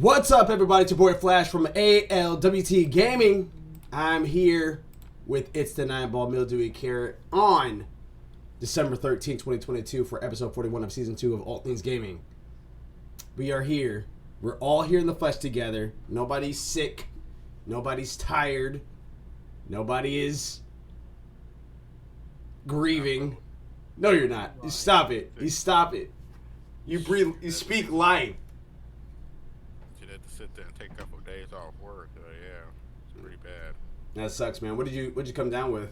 What's up, everybody? It's your boy Flash from ALWT Gaming. I'm here with It's the 9-Ball Mildewy Carrot on December 13, 2022 for episode 41 of season 2 of All Things Gaming. We are here. We're all here in the flesh together. Nobody's sick. Nobody's tired. Nobody is grieving. No, you're not. You stop it. You stop it. You breathe. You speak life. Sit there and take a couple of days off work. Yeah, it's pretty bad. That sucks, man. What'd you come down with?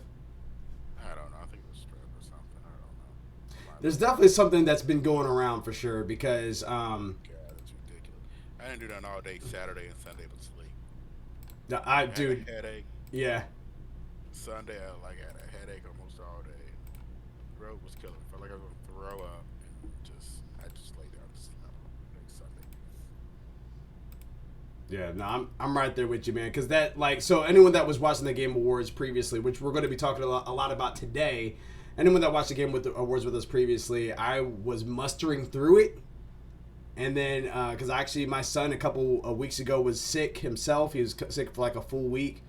I don't know. I think it was strep or something. I don't know. There's definitely something that's been going around for sure because God, that's ridiculous. I didn't do that all day Saturday and Sunday but sleep. Dude. Had a headache. Yeah. Sunday I had a headache almost all day. Throat was killing me. Felt like I was gonna throw up and I just lay down and slept next Sunday. Yeah, no, I'm right there with you, man. Because so anyone that was watching the Game Awards previously, which we're going to be talking a lot about today, anyone that watched the Game Awards with us previously, I was mustering through it. And then, because actually my son a couple of weeks ago was sick himself. He was sick for like a full week.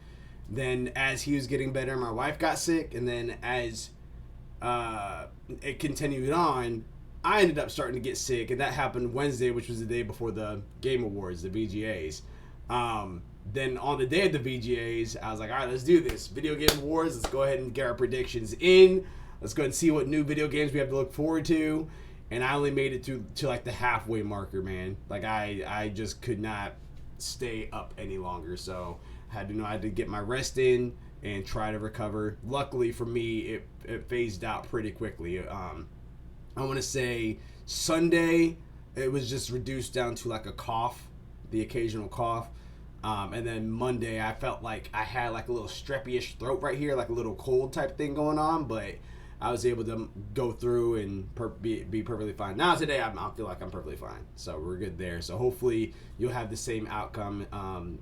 Then as he was getting better, my wife got sick. And then as it continued on, I ended up starting to get sick, and that happened Wednesday, which was the day before the Game Awards, the VGAs. Then on the day of the VGAs, I was like, all right, let's do this. Video Game Awards, let's go ahead and get our predictions in. Let's go ahead and see what new video games we have to look forward to. And I only made it to like the halfway marker, man. Like I just could not stay up any longer, so I had to get my rest in and try to recover. Luckily for me, it phased out pretty quickly. I want to say Sunday, it was just reduced down to like a cough, the occasional cough. And then Monday, I felt like I had like a little streppy-ish throat right here, like a little cold type thing going on. But I was able to go through and be perfectly fine. Now today, I feel like I'm perfectly fine. So we're good there. So hopefully you'll have the same outcome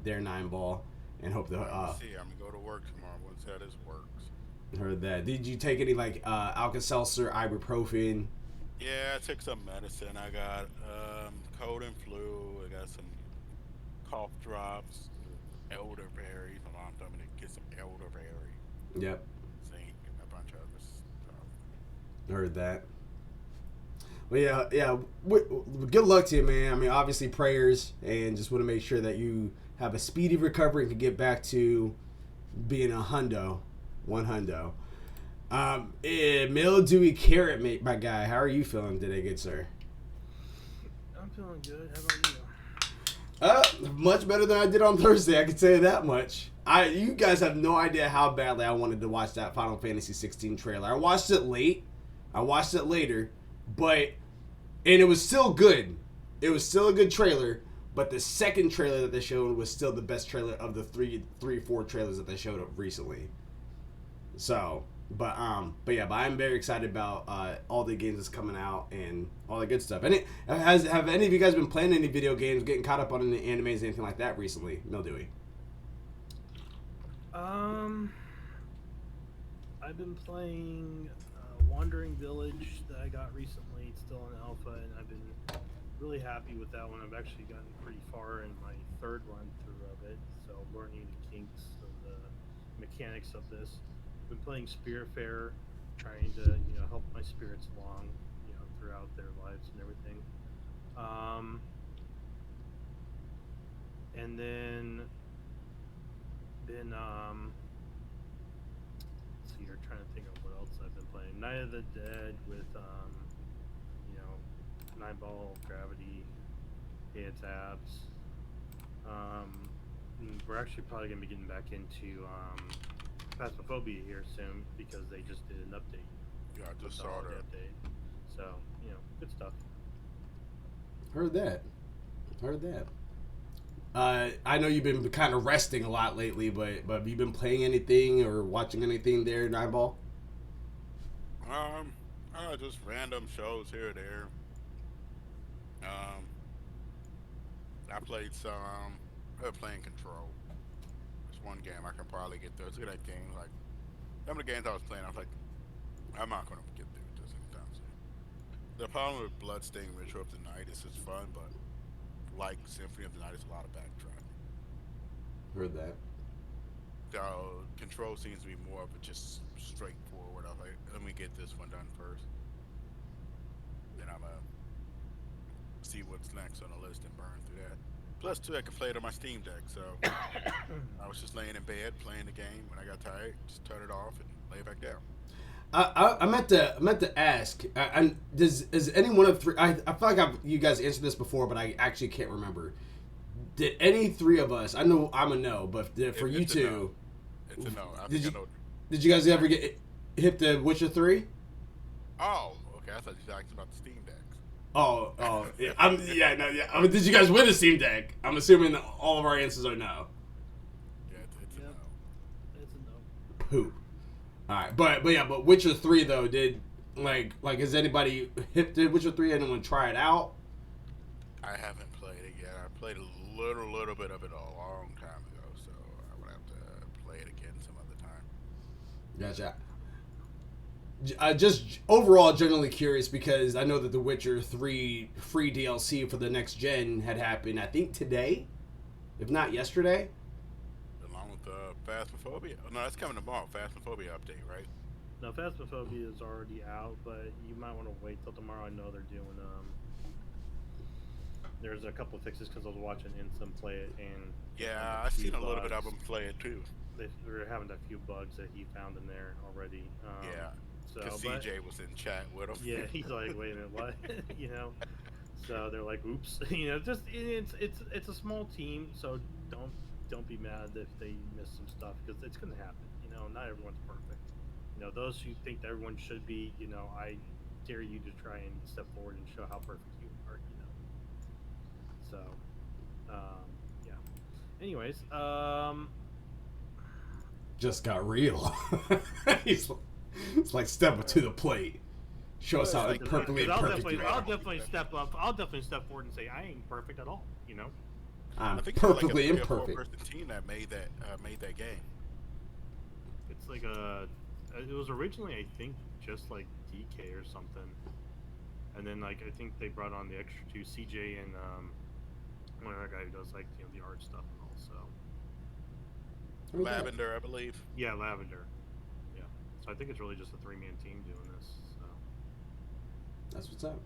there, 9-Ball. And hope that... see, I'm going to go to work tomorrow once that is works. Heard that. Did you take any like Alka-Seltzer, ibuprofen? Yeah, I took some medicine. I got cold and flu. I got some cough drops, elderberry. My mom told me to get some elderberry. Yep. Zinc and a bunch of other stuff. Heard that. Well, yeah. Good luck to you, man. I mean, obviously prayers, and just want to make sure that you have a speedy recovery and can get back to being a one hundo. Mildewy Carrot, mate, my guy. How are you feeling today, good sir? I'm feeling good. How about you? Much better than I did on Thursday. I can tell you that much. You guys have no idea how badly I wanted to watch that Final Fantasy 16 trailer. I watched it late. I watched it later, and it was still good. It was still a good trailer, but the second trailer that they showed was still the best trailer of the four trailers that they showed up recently. So, but I'm very excited about all the games that's coming out and all the good stuff. Have any of you guys been playing any video games, getting caught up on any animes, anything like that recently? Mildewy. I've been playing Wandering Village that I got recently. It's still in alpha, and I've been really happy with that one. I've actually gotten pretty far in my third run through of it, so learning the kinks of the mechanics of this. Been playing Spearfarer, trying to help my spirits along throughout their lives and everything. And then let's see, you're trying to think of what else I've been playing. Night of the Dead with 9-Ball, Gravity, Tabs. We're actually probably gonna be getting back into Phasmophobia here soon because they just did an update. Yeah, I just saw that update. So good stuff. Heard that. I know you've been kind of resting a lot lately, but have you been playing anything or watching anything there, 9-Ball? Just random shows here or there. I played some. Playing Control. It's one game I can probably get through. It's a good game. Like some of the games I was playing, I was like, I'm not gonna get through this anytime soon. The problem with Bloodstain Ritual of the Night is it's fun, but like Symphony of the Night, it's a lot of backtracking. Heard that. So Control seems to be more of a just straightforward. I was like, let me get this one done first. Then I'm gonna see what's next on the list and burn through that. Plus, too, I can play it on my Steam Deck. So I was just laying in bed playing the game. When I got tired, just turn it off and lay back down. I meant to ask. Is any one of three? I feel like you guys answered this before, but I actually can't remember. Did any three of us? I know I'm a no, but for you two, no. It's a no. Did you guys ever get hit the Witcher 3? Oh, okay. I thought you were asking about the Steam Decks. Oh, yeah. I mean, did you guys win a Steam Deck? I'm assuming that all of our answers are no. Yeah, it's a no. It's a no. Poop. All right, but Witcher 3 though, did like has anybody hit the Witcher 3? Anyone try it out? I haven't played it yet. I played a little bit of it a long time ago, so I would have to play it again some other time. Gotcha. Just overall, generally curious because I know that the Witcher 3 free DLC for the next gen had happened, I think today, if not yesterday. Along with Phasmophobia. Oh, no, that's coming tomorrow. Phasmophobia update, right? No, Phasmophobia is already out, but you might want to wait till tomorrow. I know they're doing there's a couple of fixes because I was watching Insum play it, and yeah, I've seen a little bit of them play it too. They're having a few bugs that he found in there already. Yeah. So, Because CJ was in chat with him. Yeah, he's like, wait a minute, what? You know. So they're like, oops. You know, just it's a small team, so don't be mad if they miss some stuff because it's gonna happen. You know, not everyone's perfect. You know, those who think that everyone should be, you know, I dare you to try and step forward and show how perfect you are. You know. So, yeah. Anyways, Just got real. It's like step up to the plate. Show us how like perfectly imperfect you are. I'll definitely step up. I'll definitely step forward and say I ain't perfect at all. You know. I'm I think perfectly it was like a imperfect. 3 or 4 person team that made that game. It's like it was originally I think just like DK or something, and then like I think they brought on the extra two, CJ and one other guy who does like the art stuff and all. So Lavender, I believe. yeah, Lavender. Yeah, so I think it's really just a 3-man team doing this. So That's what's up.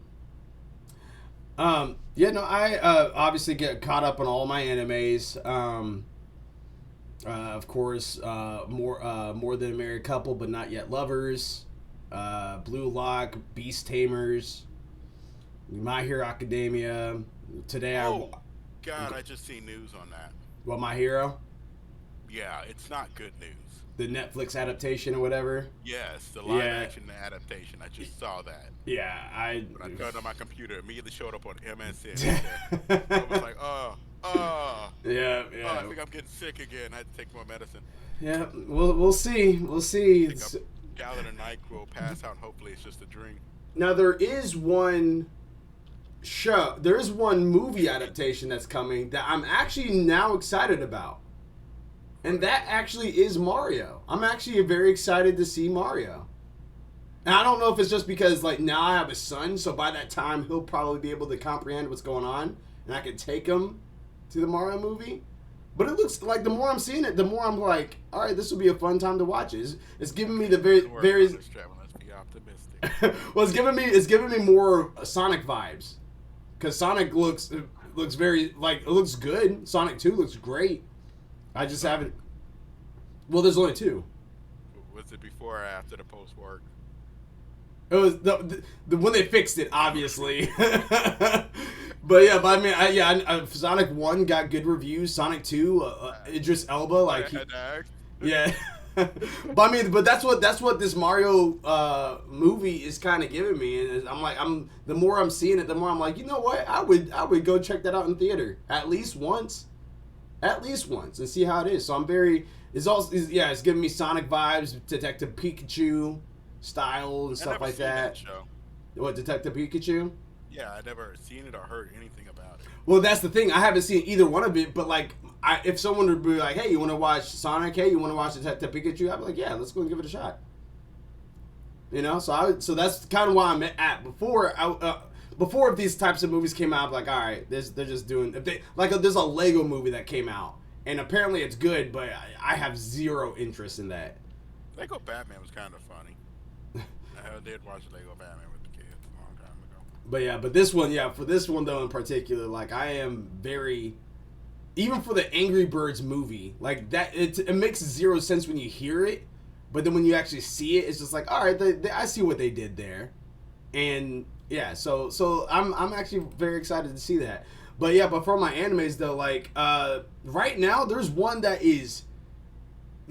Yeah, no, I obviously get caught up on all my animes. Of course, more than a married couple, but not yet lovers. Blue Lock, Beast Tamers, My Hero Academia. Today, God, I just seen news on that. Well, My Hero, Yeah, it's not good news. the Netflix adaptation or whatever. Yes, the live action adaptation. I just saw that. Yeah, When I turned on my computer, it immediately showed up on MSN. I was like, yeah. I think I'm getting sick again. I had to take more medicine. Yeah, we'll see. We'll see. Pick up Gallon of NyQuil, pass out, and hopefully it's just a dream. Now there is one movie adaptation that's coming that I'm actually now excited about. And that actually is Mario. I'm actually very excited to see Mario. And I don't know if it's just because like now I have a son, so by that time he'll probably be able to comprehend what's going on, and I can take him to the Mario movie. But it looks like the more I'm seeing it, the more I'm like, all right, this will be a fun time to watch it. It's giving me the very. Let's be optimistic. Well, it's giving me more Sonic vibes, because Sonic looks very like it looks good. Sonic 2 looks great. I just haven't. Well, there's only 2. Was it before or after the post work? It was the when they fixed it, obviously. But I mean, Sonic 1 got good reviews. Sonic 2, Idris Elba, like yeah. but that's what this Mario movie is kind of giving me, and the more I'm seeing it, the more I'm like, you know what, I would go check that out in theater at least once, and see how it is. So it's giving me Sonic vibes, Detective Pikachu style and stuff like that. What, Detective Pikachu? Yeah, I never seen it or heard anything about it. Well, that's the thing. I haven't seen either one of it, but like, if someone would be like, "Hey, you want to watch Sonic? Hey, you want to watch Detective Pikachu?" I'd be like, "Yeah, let's go and give it a shot." You know, so that's kind of why I'm at. before if these types of movies came out, like, all right, they're just doing if they like there's a Lego movie that came out and apparently it's good, but I have zero interest in that. Lego Batman was kind of funny. I did watch Lego Batman with the kids a long time ago. But yeah, but this one, for this one though in particular, like I am very, even for the Angry Birds movie, like that, it makes zero sense when you hear it, but then when you actually see it, it's just like, all right, I see what they did there, and yeah, so I'm actually very excited to see that. But yeah, but for my animes though, like right now there's one that is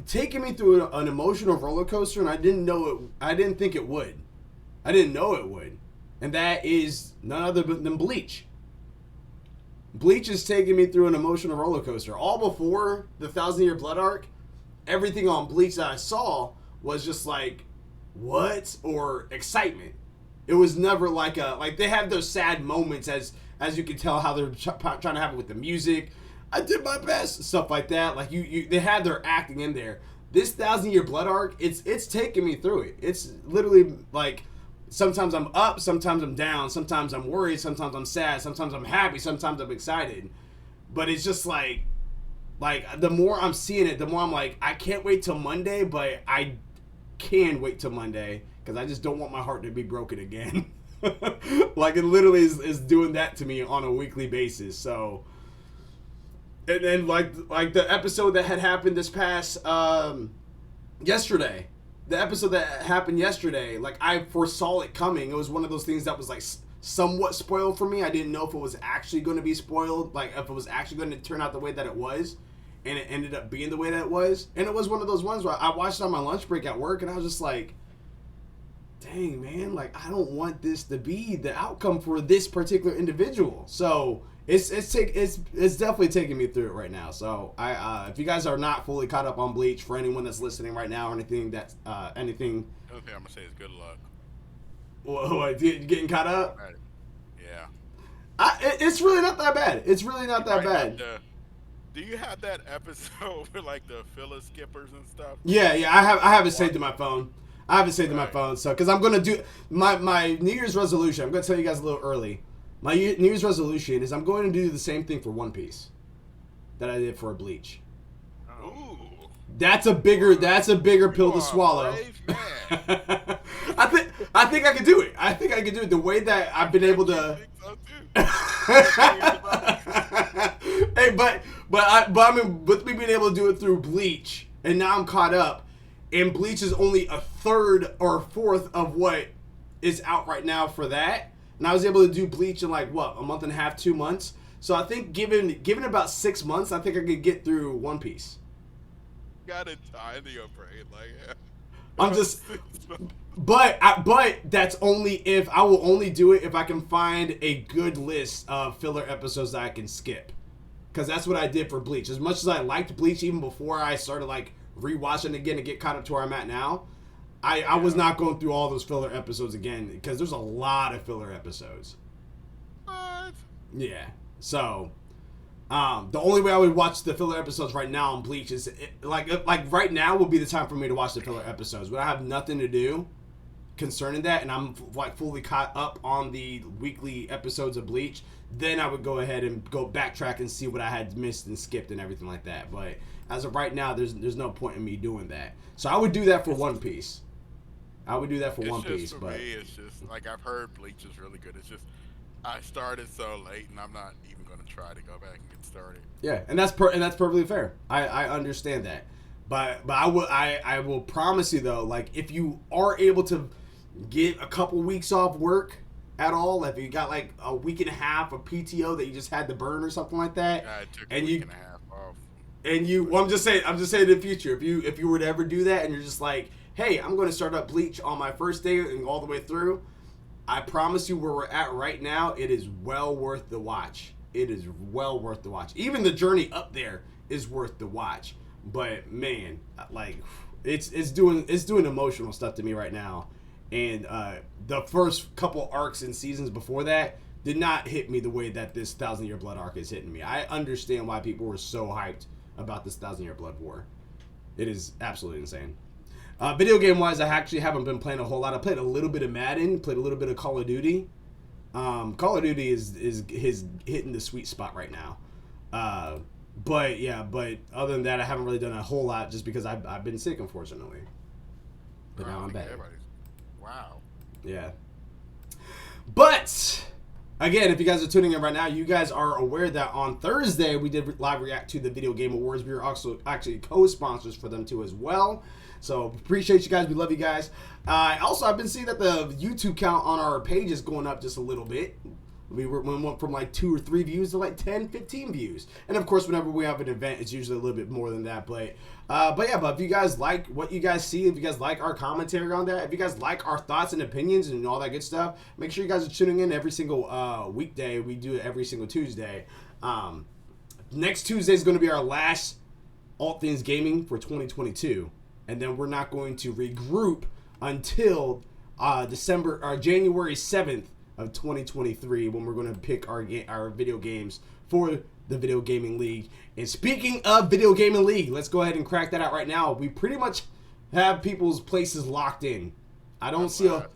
taking me through an emotional roller coaster, and I didn't think it would. I didn't know it would. And that is none other than Bleach. Bleach is taking me through an emotional roller coaster. All before the 1,000-Year Blood arc, everything on Bleach that I saw was just like, what? Or excitement. It was never like they have those sad moments as you can tell how they're trying to have it with the music. I did my best, stuff like that. Like they had their acting in there. This 1,000-Year Blood arc, it's taking me through it. It's literally like sometimes I'm up, sometimes I'm down, sometimes I'm worried, sometimes I'm sad, sometimes I'm happy, sometimes I'm excited. But it's just like the more I'm seeing it, the more I'm like, I can't wait till Monday, but I can wait till Monday because I just don't want my heart to be broken again. Like it literally is doing that to me on a weekly basis. So. And then like the episode that had happened this past yesterday, the episode that happened yesterday, like I foresaw it coming. It was one of those things that was like somewhat spoiled for me. I didn't know if it was actually going to be spoiled, like if it was actually going to turn out the way that it was, and it ended up being the way that it was. And it was one of those ones where I watched it on my lunch break at work, and I was just like, dang man, like I don't want this to be the outcome for this particular individual. So it's definitely taking me through it right now. So if you guys are not fully caught up on Bleach, for anyone that's listening right now or anything that's anything. The only thing I'm gonna say is good luck. What, getting caught up? Yeah. It's really not that bad. It's really not that bad. Do you have that episode with like the filler skippers and stuff? Yeah. I have it saved to my phone. I have it saved to my phone. So because I'm gonna do my New Year's resolution. I'm gonna tell you guys a little early. My New Year's resolution is I'm going to do the same thing for One Piece that I did for Bleach. Ooh. That's a bigger pill to swallow. I think I could do it. I think I could do it the way that I've been able to. Hey, but I mean, with me being able to do it through Bleach, and now I'm caught up, and Bleach is only a third or a fourth of what is out right now for that. And I was able to do Bleach in like a month and a half, 2 months. So I think given about 6 months, I think I could get through One Piece. Got it tied to your brain, like. I'm just, but that's only if I will only do it if I can find a good list of filler episodes that I can skip, because that's what I did for Bleach. As much as I liked Bleach even before I started like rewatching again to get caught up to where I'm at now. I was not going through all those filler episodes again because there's a lot of filler episodes. What? Yeah. So, the only way I would watch the filler episodes right now on Bleach is like right now would be the time for me to watch the filler episodes. When I have nothing to do concerning that, and I'm like fully caught up on the weekly episodes of Bleach, then I would go ahead and go backtrack and see what I had missed and skipped and everything like that. But as of right now, there's no point in me doing that. So I would do that for One Piece. I would do that for One Piece, for but me, it's just like I've heard Bleach is really good. It's just I started so late, and I'm not even going to try to go back and get started. Yeah, and that's perfectly fair. I understand that, but I will promise you though, like if you are able to get a couple weeks off work at all, if you got like a week and a half of PTO that you just had to burn or something like that, I took and a week and a half off. And I'm just saying in the future, if you were to ever do that, and you're just like, hey, I'm going to start up Bleach on my first day and all the way through, I promise you where we're at right now, it is well worth the watch. It is well worth the watch. Even the journey up there is worth the watch. But man, like it's doing emotional stuff to me right now. And the first couple arcs and seasons before that did not hit me the way that this 1,000-Year Blood arc is hitting me. I understand why people were so hyped about this 1,000-Year Blood War. It is absolutely insane. Video game wise, I actually haven't been playing a whole lot. I played a little bit of Madden, played a little bit of Call of Duty, Call of Duty is hitting the sweet spot right now. But other than that, I haven't really done a whole lot just because I've been sick, unfortunately. But now I'm back. Wow. Yeah. But again, if you guys are tuning in right now, you guys are aware that on Thursday we did live react to the Video Game Awards. We were also actually co-sponsors for them too as well. So appreciate you guys. We love you guys. Also, I've been seeing that the YouTube count on our page is going up just a little bit. We went from like 2 or 3 views to like 10, 15 views. And of course, whenever we have an event, it's usually a little bit more than that. But if you guys like what you guys see, if you guys like our commentary on that, if you guys like our thoughts and opinions and all that good stuff, make sure you guys are tuning in every single weekday. We do it every single Tuesday. Next Tuesday is going to be our last All Things Gaming for 2022. And then we're not going to regroup until January 7th of 2023 when we're going to pick our video games for the Video Gaming League. And speaking of Video Gaming League, let's go ahead and crack that out right now. We pretty much have people's places locked in. I don't see a...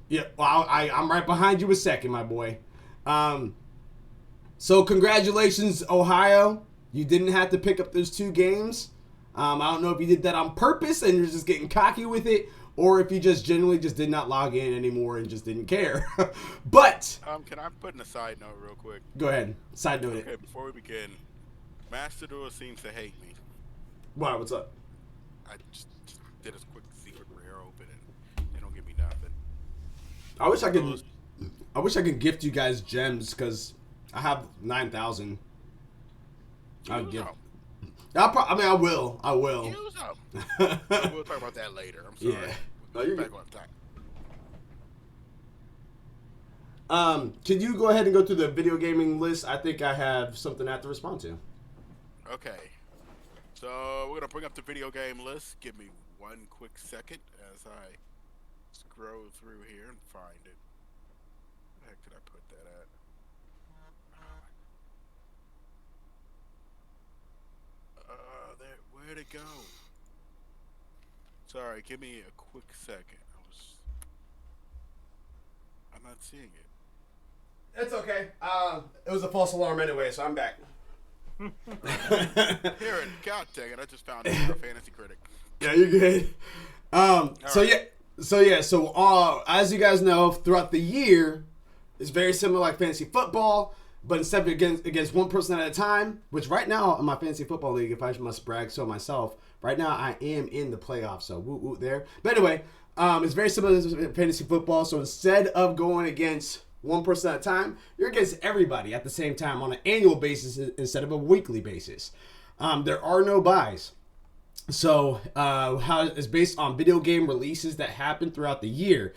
Yeah, well, I'm right behind you a second, my boy. So congratulations, Ohio. You didn't have to pick up those 2 games. I don't know if you did that on purpose and you're just getting cocky with it, or if you just generally just did not log in anymore and just didn't care. But can I put in a side note real quick? Go ahead. Side note. Okay, before we begin, Master Duel seems to hate me. Why? What's up? I just did a quick secret rare open and they don't give me nothing. I wish I could gift you guys gems because I have 9,000. I'll give. I will. Use them. We'll talk about that later. I'm sorry. Yeah. No, you're back good. on time. Can you go ahead and go through the video gaming list? I think I have something I have to respond to. Okay. So we're gonna bring up the video game list. Give me one quick second as I scroll through here and find it. Where the heck did I put that at? Where'd it go? Sorry, give me a quick second. I'm not seeing it. It's okay. It was a false alarm anyway, so I'm back. Here it. God dang it! I just found it. You're a fantasy critic. Yeah, you're good. So as you guys know, throughout the year, it's very similar like fantasy football. But instead of against one person at a time, which right now in my fantasy football league, if I must brag so myself, right now I am in the playoffs, so woo woo there. But anyway, it's very similar to fantasy football. So instead of going against one person at a time, you're against everybody at the same time on an annual basis instead of a weekly basis. There are no buys. So how it's based on video game releases that happen throughout the year.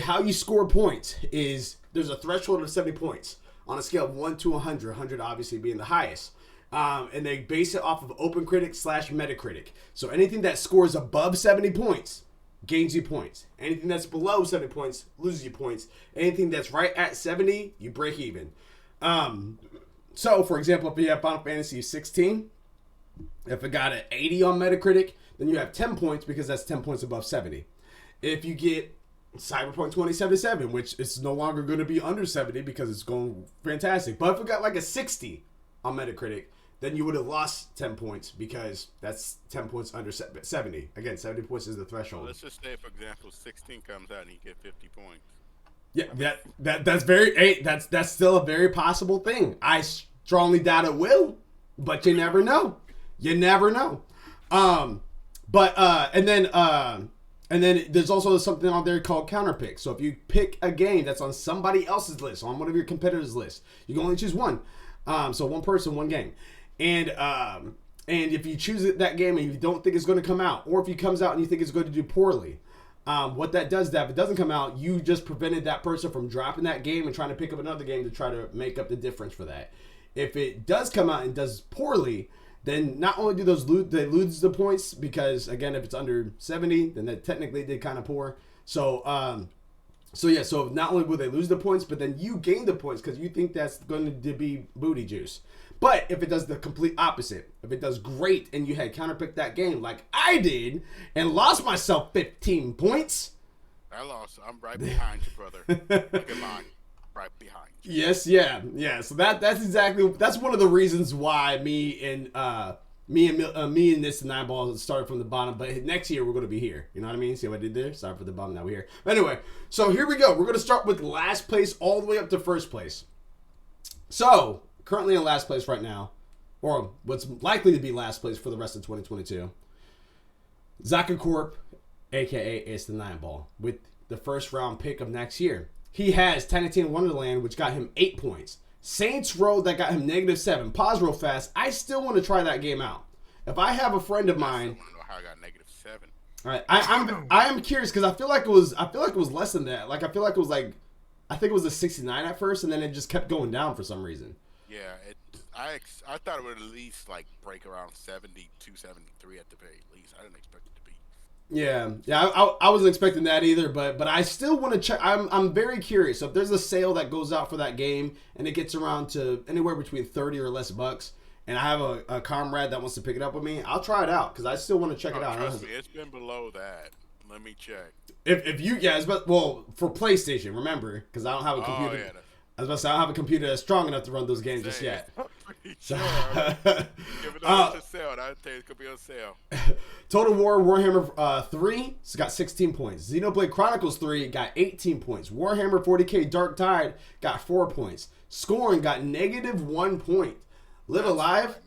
How you score points is there's a threshold of 70 points. On a scale of 1 to 100, 100 obviously being the highest. And they base it off of OpenCritic/Metacritic. So anything that scores above 70 points gains you points. Anything that's below 70 points loses you points. Anything that's right at 70, you break even. So, for example, if you have Final Fantasy 16, if it got an 80 on Metacritic, then you have 10 points because that's 10 points above 70. If you get Cyberpunk 2077, which is no longer going to be under 70 because it's going fantastic. But if it got like a 60 on Metacritic, then you would have lost 10 points because that's 10 points under 70. Again, 70 points is the threshold. Well, let's just say, for example, 16 comes out and you get 50 points. Yeah, that's still a very possible thing. I strongly doubt it will, but you never know. You never know. And then there's also something on there called counterpick. So if you pick a game that's on somebody else's list, on one of your competitors' list, you can only choose one. So one person, one game. And if you choose that game and you don't think it's going to come out, or if it comes out and you think it's going to do poorly, what that does is that if it doesn't come out, you just prevented that person from dropping that game and trying to pick up another game to try to make up the difference for that. If it does come out and does poorly, then not only do they lose the points because, again, if it's under 70, then that technically did kind of poor. So not only will they lose the points, but then you gain the points because you think that's going to be booty juice. But if it does the complete opposite, if it does great and you had counterpicked that game like I did and lost myself 15 points, I lost. I'm right behind you, brother. Look at mine. Right behind you. Yes, yeah. So that's one of the reasons why me and this nine balls started from the bottom. But next year we're going to be here. You know what I mean? See what I did there? Sorry for the bottom. Now we're here. Anyway, so here we go. We're going to start with last place all the way up to first place. So currently in last place right now, or what's likely to be last place for the rest of 2022. Zaka Corp, aka It's the Nine Ball, with the first round pick of next year. He has Tiny Tina Wonderland, which got him 8 points. Saints Row, that got him -7. Pause real fast. I still want to try that game out. If I have a friend of mine, I want to know how I got -7. all right, I am curious because I feel like it was less than that. Like I feel like it was like, I think it was a 69 at first, and then it just kept going down for some reason. Yeah, I thought it would at least like break around 72, 73 at the very least. I didn't expect it to be. Yeah. I wasn't expecting that either, but I still want to check. I'm very curious. So if there's a sale that goes out for that game and it gets around to anywhere between 30 or less bucks, and I have a comrade that wants to pick it up with me, I'll try it out because I still want to check it out. Trust me, it's been below that. Let me check. If you guys, but well, for PlayStation, remember, because I don't have a computer. Oh, yeah. I was about to say I don't have a computer that's strong enough to run those games just yet. Sure. Give it on sale. I'd say it could be on sale. Total War Warhammer 3 got 16 points. Xenoblade Chronicles 3 got 18 points. Warhammer 40k Dark Tide got 4 points. Scoring got -1 point. Live Alive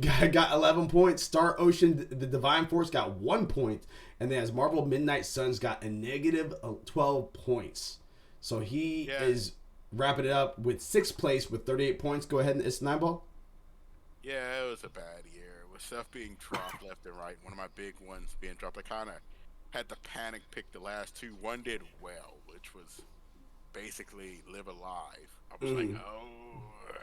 got 11 points. Star Ocean the Divine Force got 1 point. And then as Marvel Midnight Suns got a -12 points. So he is wrapping it up with 6th place with 38 points. Go ahead, and it's Nine Ball. Yeah, it was a bad year. With stuff being dropped left and right, one of my big ones being dropped, I kind of had to panic pick the last two. One did well, which was basically Live Alive. I was like,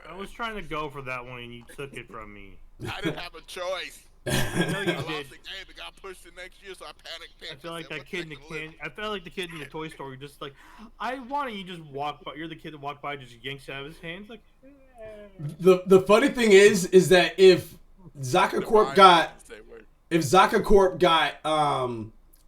I was trying to go for that one, and you took it from me. I didn't have a choice. I know you I lost did. the game. It got pushed to next year, so I panicked picked. I feel like that kid in the can. I felt like the kid in the toy store, just like, I want to. You just walk by. You're the kid that walked by, just yanks it out of his hands, like. The funny thing is that if Zaka Corp got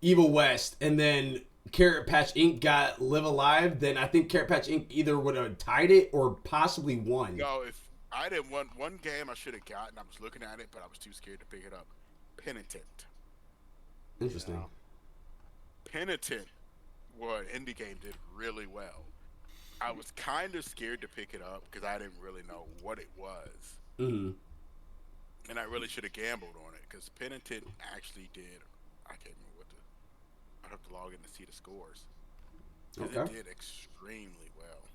Evil West and then Carrot Patch Inc. got Live Alive, then I think Carrot Patch Inc. either would have tied it or possibly won. No, if I didn't want one game I should have gotten, I was looking at it, but I was too scared to pick it up. Penitent. Interesting. You know? Penitent, what indie game did really well. I was kind of scared to pick it up because I didn't really know what it was. Mm-hmm. And I really should have gambled on it because Penitent actually did. I can't remember what I have to log in to see the scores. Okay. It did extremely well.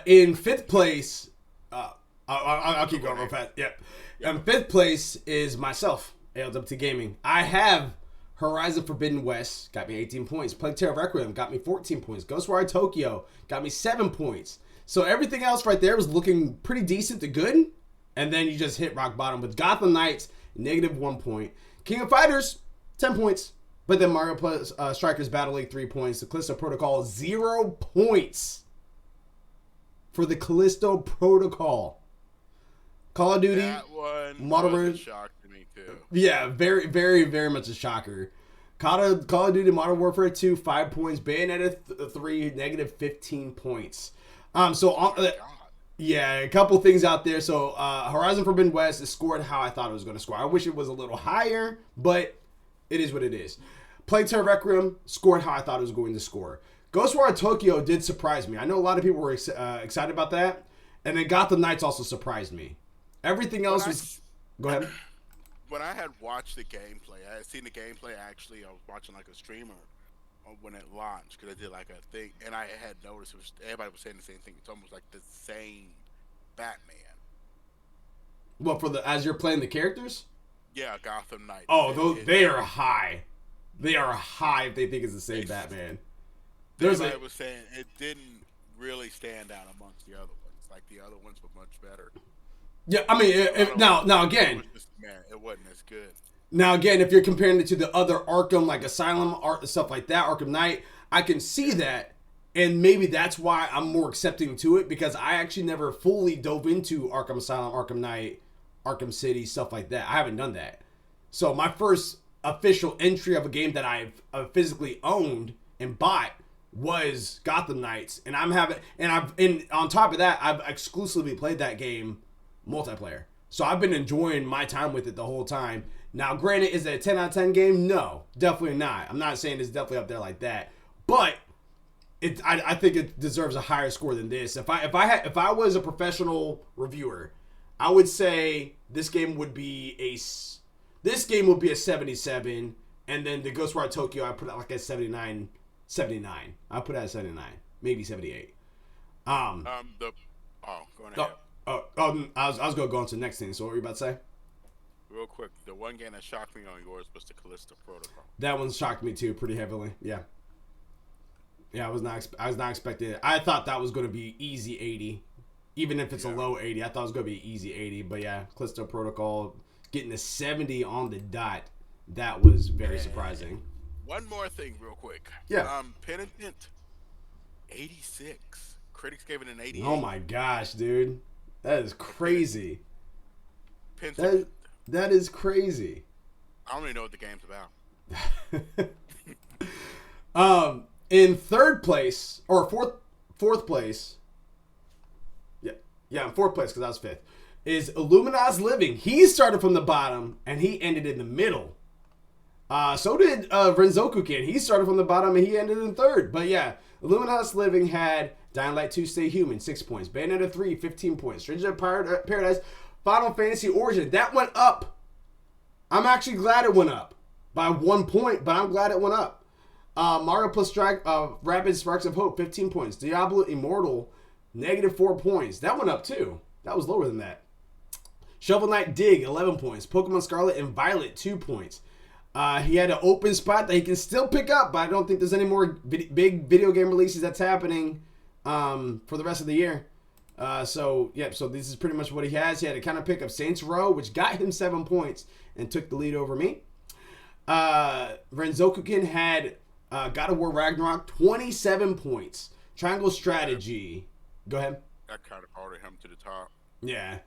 In 5th place, I'll keep going real fast. Yep. In 5th place is myself, ALWT Gaming. I have Horizon Forbidden West, got me 18 points. Plague Tale Requiem got me 14 points. Ghostwire Tokyo got me 7 points. So everything else right there was looking pretty decent to good. And then you just hit rock bottom with Gotham Knights, -1 point. King of Fighters, 10 points. But then Mario plus Strikers Battle League, 3 points. The Callisto Protocol, 0 points for the Callisto Protocol. Call of Duty, That one Modern was a Warfare. shock to me too. Yeah, very, very, very much a shocker. Call of Duty Modern Warfare 2, 5 points. Bayonetta 3, -15 points. Yeah, a couple things out there. So Horizon Forbidden West is scored how I thought it was going to score. I wish it was a little higher, but it is what it is. Plague Tale Requiem scored how I thought it was going to score. Ghostwire Tokyo did surprise me. I know a lot of people were excited about that. And then Gotham Knights also surprised me. Everything else was... Go ahead. When I had watched the gameplay, I had seen the gameplay actually. I was watching like a streamer when it launched because I did like a thing, and I had noticed everybody was saying the same thing. It's almost like the same Batman. What, as you're playing the characters? Yeah, Gotham Knights. Oh, they are high. They are high if they think it's the same Batman. Everybody was saying it didn't really stand out amongst the other ones. Like the other ones were much better. Yeah, I mean, now again, it wasn't as good. Now again, if you're comparing it to the other Arkham, like Asylum, stuff like that, Arkham Knight, I can see that, and maybe that's why I'm more accepting to it, because I actually never fully dove into Arkham Asylum, Arkham Knight, Arkham City, stuff like that. I haven't done that. So my first official entry of a game that I've physically owned and bought was Gotham Knights, and on top of that, I've exclusively played that game multiplayer. So I've been enjoying my time with it the whole time. Now, granted, is it a 10 out of 10 game? No, definitely not. I'm not saying it's definitely up there like that, but I think it deserves a higher score than this. If I was a professional reviewer, I would say this game would be a 77, and then the Ghostwire Tokyo I put out like a 79. I put out a 79, maybe 78. Go on ahead. I was gonna go on to the next thing. So what were you about to say? Real quick, the one game that shocked me on yours was the Callisto Protocol. That one shocked me too, pretty heavily. Yeah. I was not expecting it. I thought that was going to be easy 80, even if it's a low 80. I thought it was going to be easy 80, but yeah, Callisto Protocol getting a 70 on the dot. That was very surprising. One more thing, real quick. Yeah. Penitent 86. Critics gave it an 88. Oh my gosh, dude, that is crazy. Penitent. That is crazy. I don't even know what the game's about. In third place or fourth place. Yeah, in fourth place because I was fifth. Is Illumina's Living. He started from the bottom and he ended in the middle. So did Renzoku-kin. He started from the bottom and he ended in third. But yeah, Illumina's Living had Dying Light 2 Stay Human, 6 points. Bayonetta 3, 15 points. Stranger of Paradise, Final Fantasy Origin. That went up. I'm actually glad it went up by 1 point, but I'm glad it went up. Mario plus Rabbids Sparks of Hope, 15 points. Diablo Immortal, -4 points. That went up too. That was lower than that. Shovel Knight Dig, 11 points. Pokemon Scarlet and Violet, 2 points. He had an open spot that he can still pick up, but I don't think there's any more big video game releases that's happening for the rest of the year. So this is pretty much what he has. He had a counter pick of Saints Row, which got him 7 points and took the lead over me. Renzoku-kin had God of War Ragnarok, 27 points. Triangle Strategy. Go ahead. That kind of ordered him to the top. Yeah.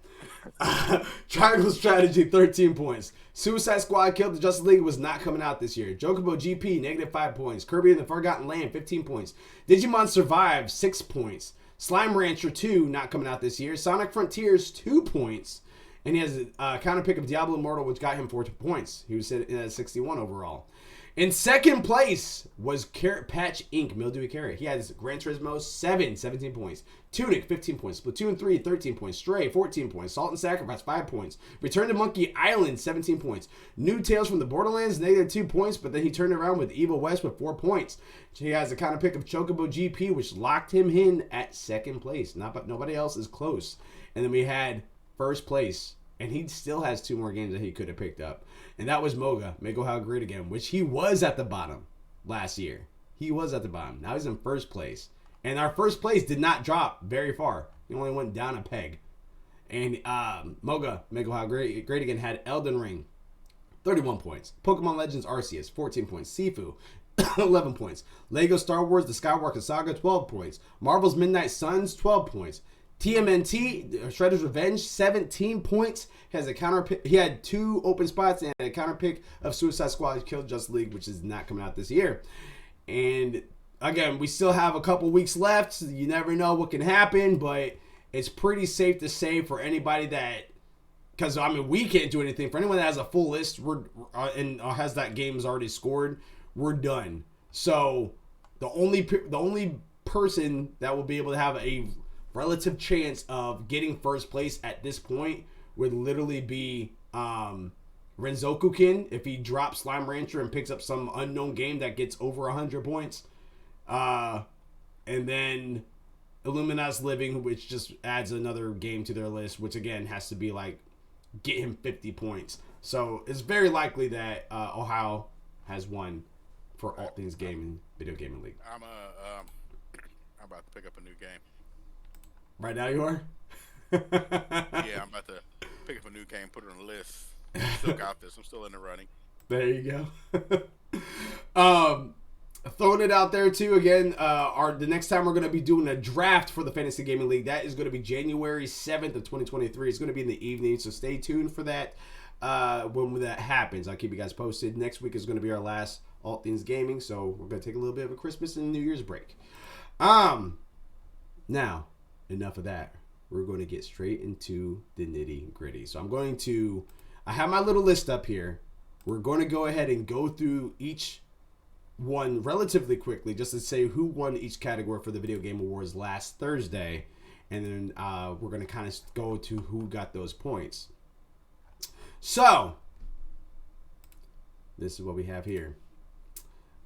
Triangle Strategy, 13 points. Suicide Squad Killed the Justice League was not coming out this year. Chocobo GP, -5 points. Kirby and the Forgotten Land, 15 points. Digimon Survive, 6 points. Slime Rancher 2, not coming out this year. Sonic Frontiers, 2 points. And he has a counter pick of Diablo Immortal, which got him 4 points. He was sitting at 61 overall. In second place was Carrot Patch Inc. Mildewy Carrot. He has Gran Turismo 7, 17 points. Tunic, 15 points. Splatoon 3, 13 points. Stray, 14 points. Salt and Sacrifice, 5 points. Return to Monkey Island, 17 points. New Tales from the Borderlands, -2 points, but then he turned around with Evil West with 4 points. He has a counter pick of Chocobo GP, which locked him in at second place. Nobody else is close. And then we had first place, and he still has 2 more games that he could have picked up. And that was Moga, Make Ohio Great Again, which he was at the bottom last year. He was at the bottom. Now he's in first place. And our first place did not drop very far. He only went down a peg. And Moga, Make Ohio Great Again had Elden Ring, 31 points. Pokemon Legends Arceus, 14 points. Sifu, 11 points. Lego Star Wars The Skywalker Saga, 12 points. Marvel's Midnight Suns, 12 points. TMNT, Shredder's Revenge, 17 points. Has a counter pick. He had 2 open spots and a counter pick of Suicide Squad Killed Justice League, which is not coming out this year. And again, we still have a couple weeks left. So you never know what can happen, but it's pretty safe to say for anybody that, because I mean we can't do anything. For anyone that has a full list, and has that game's already scored, we're done. So the only person that will be able to have a relative chance of getting first place at this point would literally be Renzoku-kin if he drops Slime Rancher and picks up some unknown game that gets over 100 points. And then Illumina's Living, which just adds another game to their list, which again has to be like get him 50 points. So it's very likely that Ohio has won for all things gaming, video gaming league. I'm about to pick up a new game. Right now you are? Yeah, I'm about to pick up a new game, put it on the list. Still got this. I'm still in the running. There you go. Throwing it out there too again. The next time we're going to be doing a draft for the Fantasy Gaming League, that is going to be January 7th of 2023. It's going to be in the evening, so stay tuned for that. when that happens. I'll keep you guys posted. Next week is going to be our last All Things Gaming, so we're going to take a little bit of a Christmas and New Year's break. Now, enough of that. We're going to get straight into the nitty gritty. So I have my little list up here. We're going to go ahead and go through each one relatively quickly just to say who won each category for the Video Game Awards last Thursday. And then we're going to kind of go to who got those points. So, this is what we have here.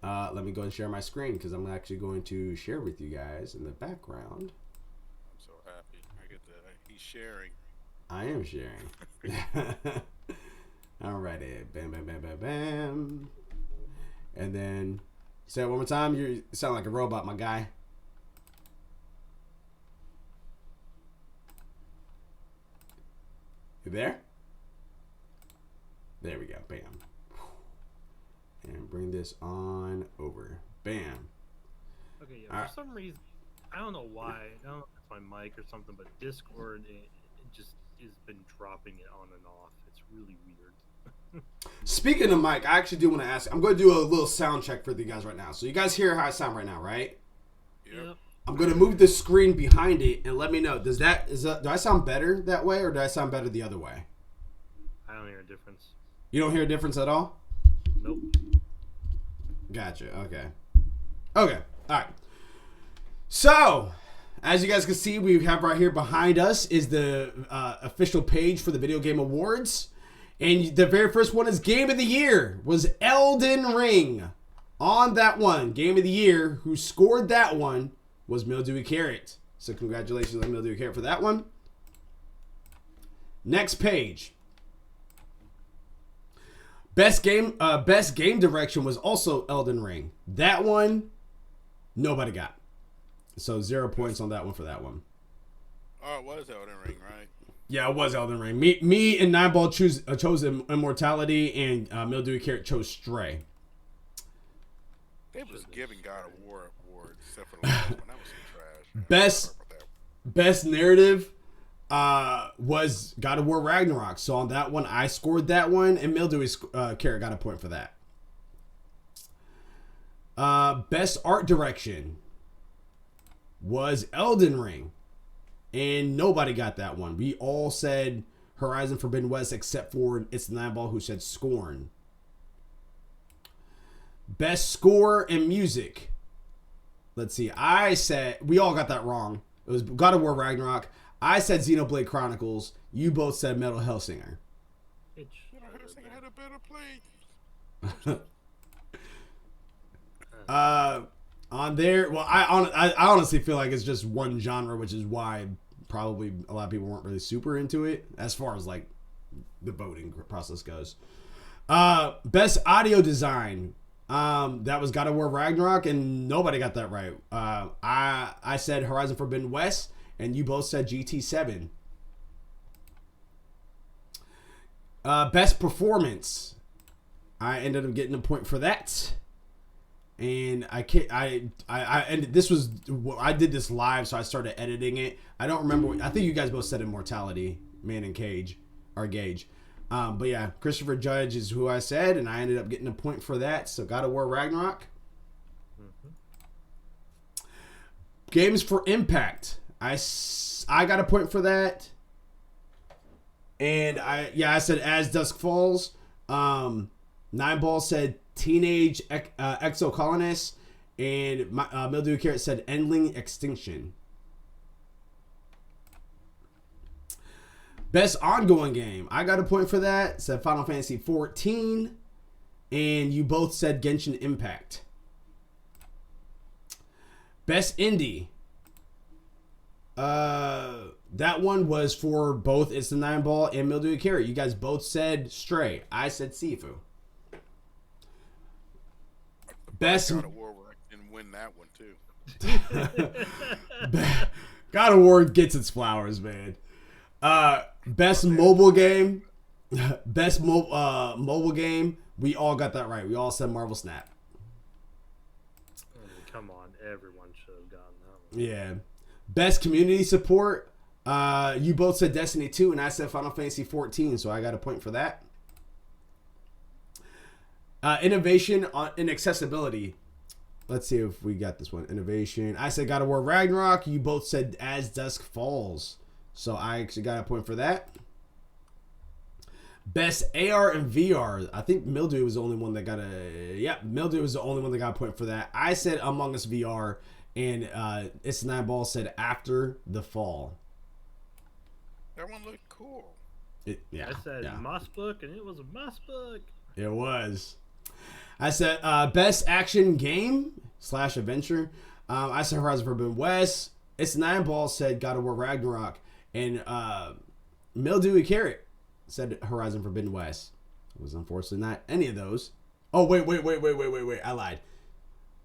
Let me go and share my screen because I'm actually going to share with you guys in the background. I'm so happy. I get that. He's sharing. I am sharing. Alrighty. Bam, bam, bam, bam, bam. And then, say it one more time. You sound like a robot, my guy. You there? There we go. Bam. And bring this on over. Bam. Okay, yeah, for some reason, I don't know why. I don't know if it's my mic or something, but Discord, it just has been dropping it on and off. It's really weird. Speaking of mic, I actually do want to ask. I'm going to do a little sound check for you guys right now. So you guys hear how I sound right now, right? Yep. I'm going to move the screen behind it and let me know. Do I sound better that way or do I sound better the other way? I don't hear a difference. You don't hear a difference at all? Nope. Gotcha. Okay. All right. So, as you guys can see, we have right here behind us is the official page for the Video Game Awards. And the very first one is Game of the Year was Elden Ring. On that one, Game of the Year, who scored that one was Mildewy Carrot. So congratulations on Mildewy Carrot for that one. Next page. Best game direction was also Elden Ring. That one, nobody got. So 0 points on that one for that one. Oh, it was Elden Ring, right? Yeah, it was Elden Ring. Me and Nineball chose Immortality, and Mildewy Carrot chose Stray. They was giving God of War awards, except for the last one. That was some trash. Best narrative was God of War Ragnarok. So on that one, I scored that one, and Mildewy Carrot got a point for that. Best art direction was Elden Ring. And nobody got that one. We all said Horizon Forbidden West except for It's the Nineball who said Scorn. Best score and music. Let's see. I said, we all got that wrong. It was God of War Ragnarok. I said Xenoblade Chronicles. You both said Metal Hellsinger. Hellsinger had a better play. On there, well, I honestly feel like it's just one genre, which is why probably a lot of people weren't really super into it as far as like the voting process goes. Best audio design, that was God of War Ragnarok, and nobody got that right. I said Horizon Forbidden West, and you both said GT7. Best performance, I ended up getting a point for that. And I and this was, I did this live, so I started editing it. I don't remember. I think you guys both said Immortality, Man and Cage, or Gage. But yeah, Christopher Judge is who I said, and I ended up getting a point for that. So God of War Ragnarok. Mm-hmm. Games for Impact. I got a point for that. And I said As Dusk Falls. Nineball said Teenage Exocolonists, and Mildewy Carrot said Endling Extinction. Best ongoing game, I got a point for that. Said Final Fantasy 14, and you both said Genshin Impact. Best indie, that one was for both It's the Nineball and Mildewy Carrot. You guys both said Stray. I said Sifu. Best God of War didn't win that one too. God of War gets its flowers, man. Best mobile game. Best mobile game. We all got that right. We all said Marvel Snap. Come on, everyone should have gotten that one. Yeah. Best community support. You both said Destiny 2, and I said Final Fantasy 14, so I got a point for that. Innovation in accessibility. Let's see if we got this one. Innovation. I said God of War Ragnarok. You both said As Dusk Falls. So I actually got a point for that. Best AR and VR. I think Mildew was the only one that got a... Yeah, Mildew was the only one that got a point for that. I said Among Us VR. And It's Nine Ball said After the Fall. That one looked cool. I said Moss Book, and it was a Moss Book. It was. I said best action game / adventure. I said Horizon Forbidden West. It's Nine Ball said God of War Ragnarok. And Mildewy Carrot said Horizon Forbidden West. It was unfortunately not any of those. Oh, wait. I lied.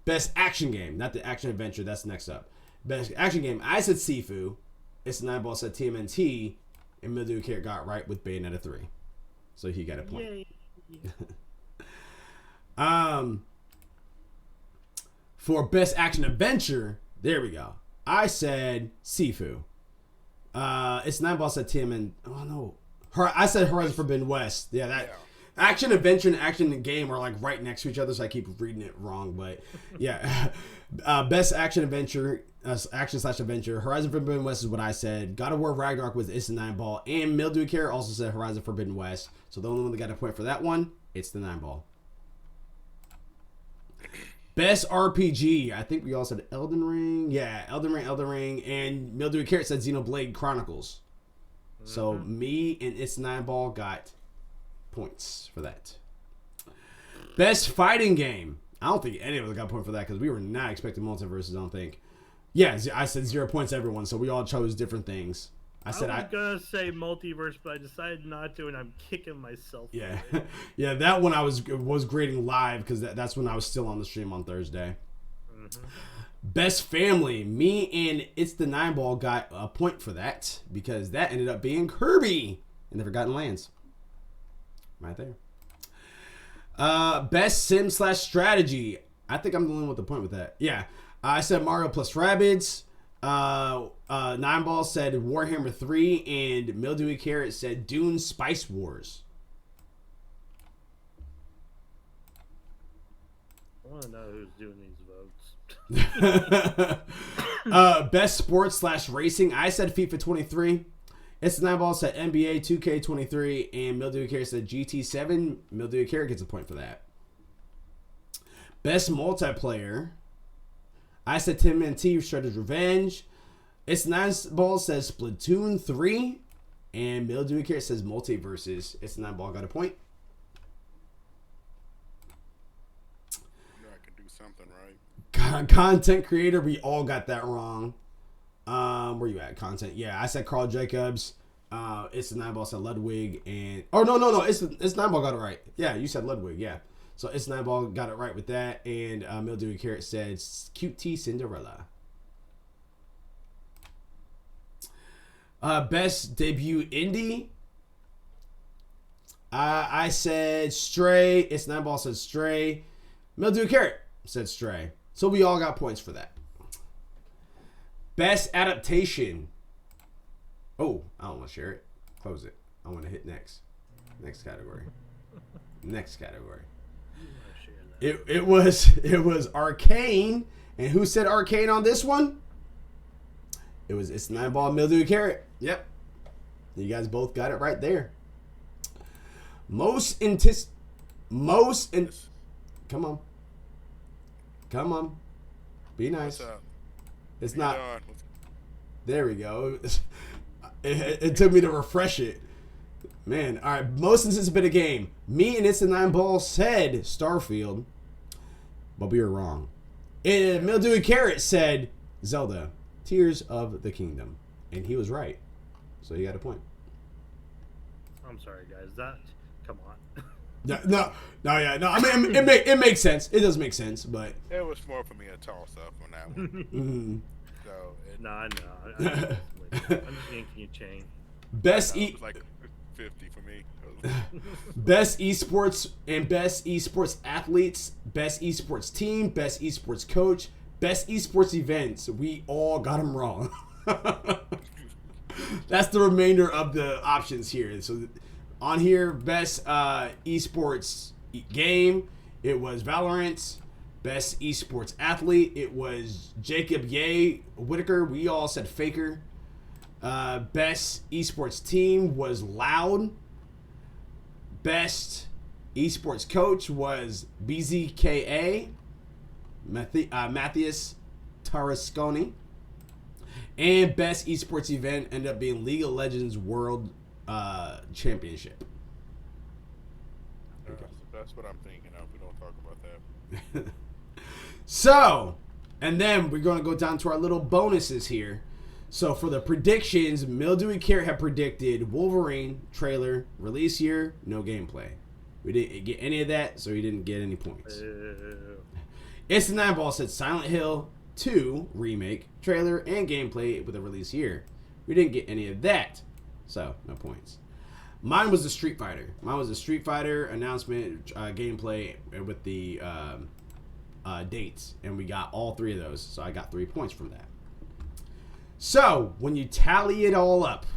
Best action game, not the action adventure. That's next up. Best action game. I said Sifu. It's Nine Ball said TMNT. And Mildewy Carrot got right with Bayonetta 3. So he got a point. Yay. For best action adventure, there we go. I said Sifu. It's Nine Ball said TMN. Oh no, I said Horizon Forbidden West. Yeah, that action adventure and action game are like right next to each other, so I keep reading it wrong. But yeah, best action adventure, action / adventure. Horizon Forbidden West is what I said. God of War Ragnarok was It's the Nine Ball, and Mildewy Carrot also said Horizon Forbidden West. So the only one that got a point for that one, it's the Nine Ball. Best RPG. I think we all said Elden Ring. Yeah, Elden Ring. And Mildewy Carrot said Xenoblade Chronicles. Mm-hmm. So me and It's Nine Ball got points for that. Best fighting game. I don't think any of us got a point for that because we were not expecting multiverses, I don't think. Yeah, I said 0 points to everyone, so we all chose different things. I was gonna say multiverse, but I decided not to, and I'm kicking myself. Yeah, yeah, that one I was grading live because that's when I was still on the stream on Thursday. Mm-hmm. Best family, me and It's the Nine Ball got a point for that because that ended up being Kirby and the Forgotten Lands. Right there. Best sim / strategy. I think I'm the only one with the point with that. Yeah, I said Mario plus Rabbids. Nine Ball said Warhammer 3, and Mildewy Carrot said Dune Spice Wars. I want to know who's doing these votes. Best sports / racing. I said FIFA 23. It's Nine Ball said NBA 2K23, and Mildewy Carrot said GT7. Mildewy Carrot gets a point for that. Best multiplayer. I said TMNT Shredder's Revenge. It's Nine Ball says Splatoon 3. And Mildewy Carrot says Multiverses. It's Nine Ball got a point. You know I can do something right. Content creator, we all got that wrong. Where you at? Content. Yeah, I said Carl Jacobs. It's Nine Ball said Ludwig. And oh no. It's Nine Ball got it right. Yeah, you said Ludwig. Yeah. So It's Nine Ball got it right with that, and Mildewy Carrot said Cute Tea Cinderella. Best debut indie. I said Stray. It's Nine Ball said Stray. Mildewy Carrot said Stray. So we all got points for that. Best adaptation. Oh, I don't want to share it. Close it. I want to hit next. Next category. Next category. It was Arcane, and who said Arcane on this one? It's Nine Ball Mildewy Carrot. Yep, you guys both got it right there. Come on, be nice. It's not. There we go. It took me to refresh it. Man, all right. Most anticipated game. Me and It's the Nine Ball said Starfield, but we were wrong. And Mildewy Carrot said Zelda, Tears of the Kingdom, and he was right. So you got a point. I'm sorry, guys. Come on. No. I mean, it makes sense. It does make sense, but it was more for me a toss up on that one. Mm-hmm. So no. I'm just yanking your chain. Best it was like 50 for me. Best esports and best esports athletes, best esports team, best esports coach, best esports events. We all got them wrong. That's the remainder of the options here. So on here, best esports game It was Valorant. Best esports athlete, it was Jacob Ye Whitaker. We all said Faker. Best esports team was Loud. Best esports coach was BZKA, Matthias Tarasconi. And best esports event ended up being League of Legends World Championship. That's what I'm thinking of. We don't talk about that. So, and then we're going to go down to our little bonuses here. So for the predictions, Mildewy Carrot had predicted Wolverine trailer, release year, no gameplay. We didn't get any of that, so he didn't get any points. It's the 9-Ball said Silent Hill 2 remake, trailer, and gameplay with a release year. We didn't get any of that, so no points. Mine was the Street Fighter. Mine was the Street Fighter announcement, gameplay with the dates, and we got all 3 of those, so I got 3 points from that. So when you tally it all up,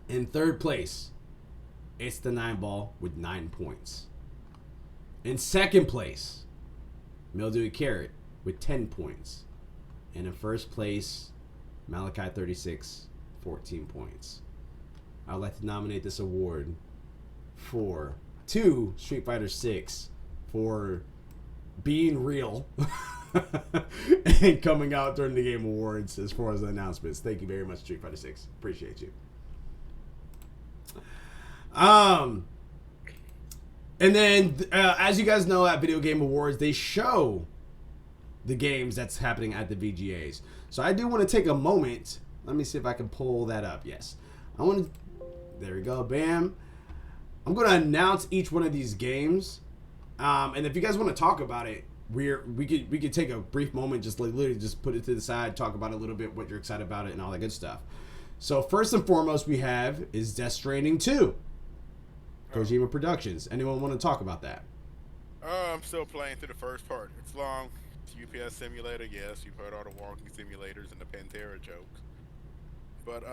in 3rd place, it's the 9-Ball with 9 points. In 2nd place, Mildewy Carrot with 10 points. And in 1st place, Malachi 36, 14 points. I'd like to nominate this award to Street Fighter 6 for being real and coming out during the Game Awards as far as the announcements. Thank you very much, Street Fighter 6. Appreciate you. And then, as you guys know, at Video Game Awards, they show the games that's happening at the VGAs. So I do want to take a moment. Let me see if I can pull that up. Yes. I want to... There we go. Bam. I'm going to announce each one of these games. And if you guys want to talk about it, we could take a brief moment, just like literally just put it to the side, talk about it a little bit, what you're excited about it, and all that good stuff. So first and foremost, we have is Death Stranding 2, Kojima Productions. Anyone want to talk about that? I'm still playing through the first part. It's long. It's UPS Simulator. Yes, you've heard all the walking simulators and the Pantera jokes. But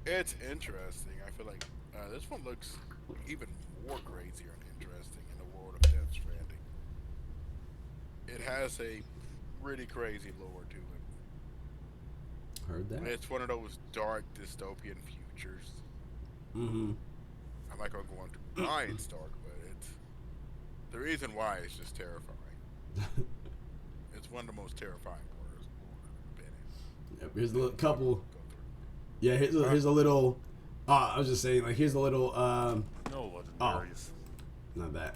it's interesting. I feel like this one looks even more crazier and interesting in the world of Death Stranding. It has a really crazy lore to it. Heard that. It's one of those dark dystopian futures. Mm-hmm. I'm not gonna go into why it's dark, but it's the reason why it's just terrifying. It's one of the most terrifying worlds I've been in. Yep, here's a little couple. Yeah, here's a little. I was just saying, like, here's a little. No legendaries. Not that.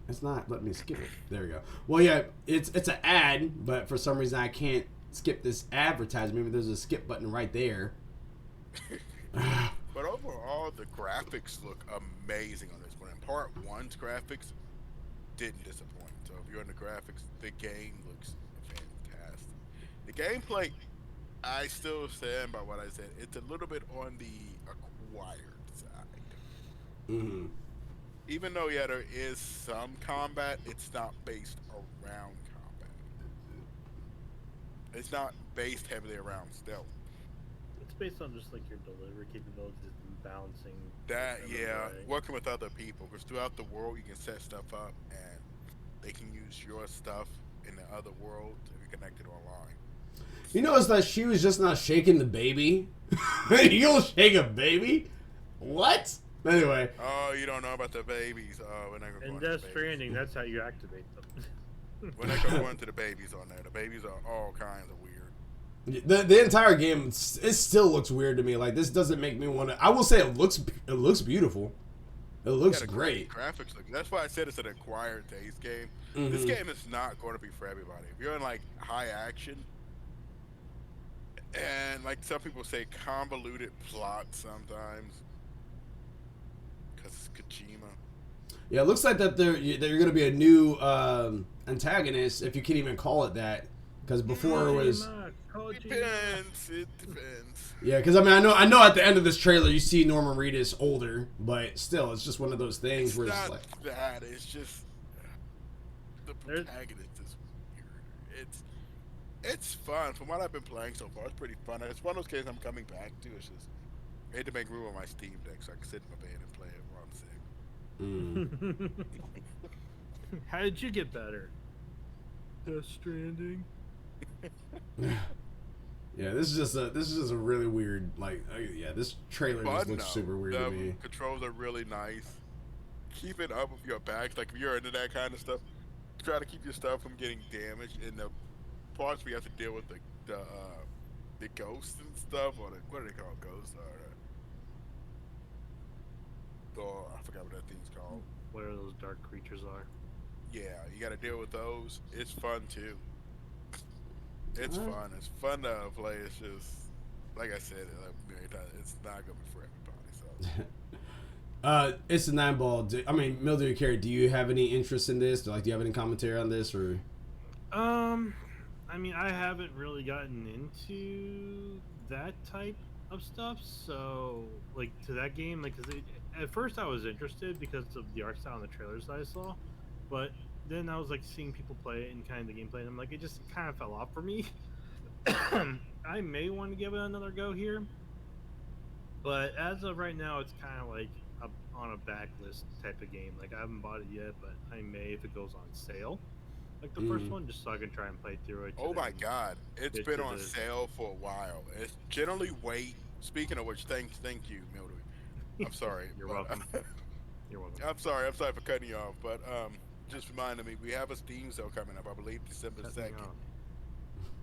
It's not. Let me skip it. There we go. Well, yeah, it's an ad, but for some reason I can't skip this advertisement. Maybe there's a skip button right there. But overall, the graphics look amazing on this one. And Part 1's graphics didn't disappoint. So if you're into graphics, the game looks fantastic. The gameplay, I still stand by what I said. It's a little bit on the acquired side. Mm-hmm. Even though, yeah, there is some combat, it's not based around combat. It's not based heavily around stealth. It's based on just like your delivery capabilities and balancing. That, yeah, way. working with other people. Because throughout the world, you can set stuff up and they can use your stuff in the other world to be connected online. You notice that she was just not shaking the baby? You don't shake a baby? What? Anyway. Oh, you don't know about the babies. Oh, we're not going to go In into the Death babies. Stranding, that's how you activate them. We're not going to go into the babies on there. The babies are all kinds of weird. The entire game, it still looks weird to me. Like, this doesn't make me want to... I will say it looks beautiful. It looks great. Graphics look... That's why I said it's an acquired taste game. Mm-hmm. This game is not going to be for everybody. If you're in, like, high action... And, like some people say, convoluted plot sometimes. Because it's Kojima. Yeah, it looks like that they're going to be a new antagonist, if you can even call it that. Because before it was... It depends. It depends. Yeah, because I mean, I know at the end of this trailer you see Norman Reedus older, but still, it's just one of those things where it's like... that. It's just... The protagonist is weird. It's fun. From what I've been playing so far, it's pretty fun. It's one of those games I'm coming back to. It's just... I had to make room on my Steam Deck so I can sit in my bed and play it while I'm sick. Mm. How did you get better? Death Stranding. Yeah, this is just a really weird this trailer just Fun looks though. super weird to The me. controls are really nice. Keep it up with your back. Like if you're into that kind of stuff, try to keep your stuff from getting damaged. In the parts we have to deal with the ghosts and stuff, or what are they called? Ghosts or I forgot what that thing's called. Whatever those dark creatures are. Yeah, you got to deal with those. It's fun too. It's Alright. fun. It's fun to play. It's just like I said a million times. It's not gonna be for everybody. So It's a 9-ball. I mean, Mildew Carey, do you have any interest in this? Do you have any commentary on this or? I mean, I haven't really gotten into that type of stuff, so like to that game, like, cause at first I was interested because of the art style and the trailers that I saw, but then I was like seeing people play it and kind of the gameplay, and I'm like, it just kind of fell off for me. I may want to give it another go here, but as of right now, it's kind of like on a backlist type of game. Like I haven't bought it yet, but I may if it goes on sale. Like the first one, just so I can try and play through it. oh my god, it's get been to on the- sale for a while. It's generally Speaking of which, thank you, Mildew. I'm sorry. You're but, welcome. You're welcome. I'm sorry for cutting you off, but just reminded me we have a Steam sale coming up. I believe December Cut me 2nd.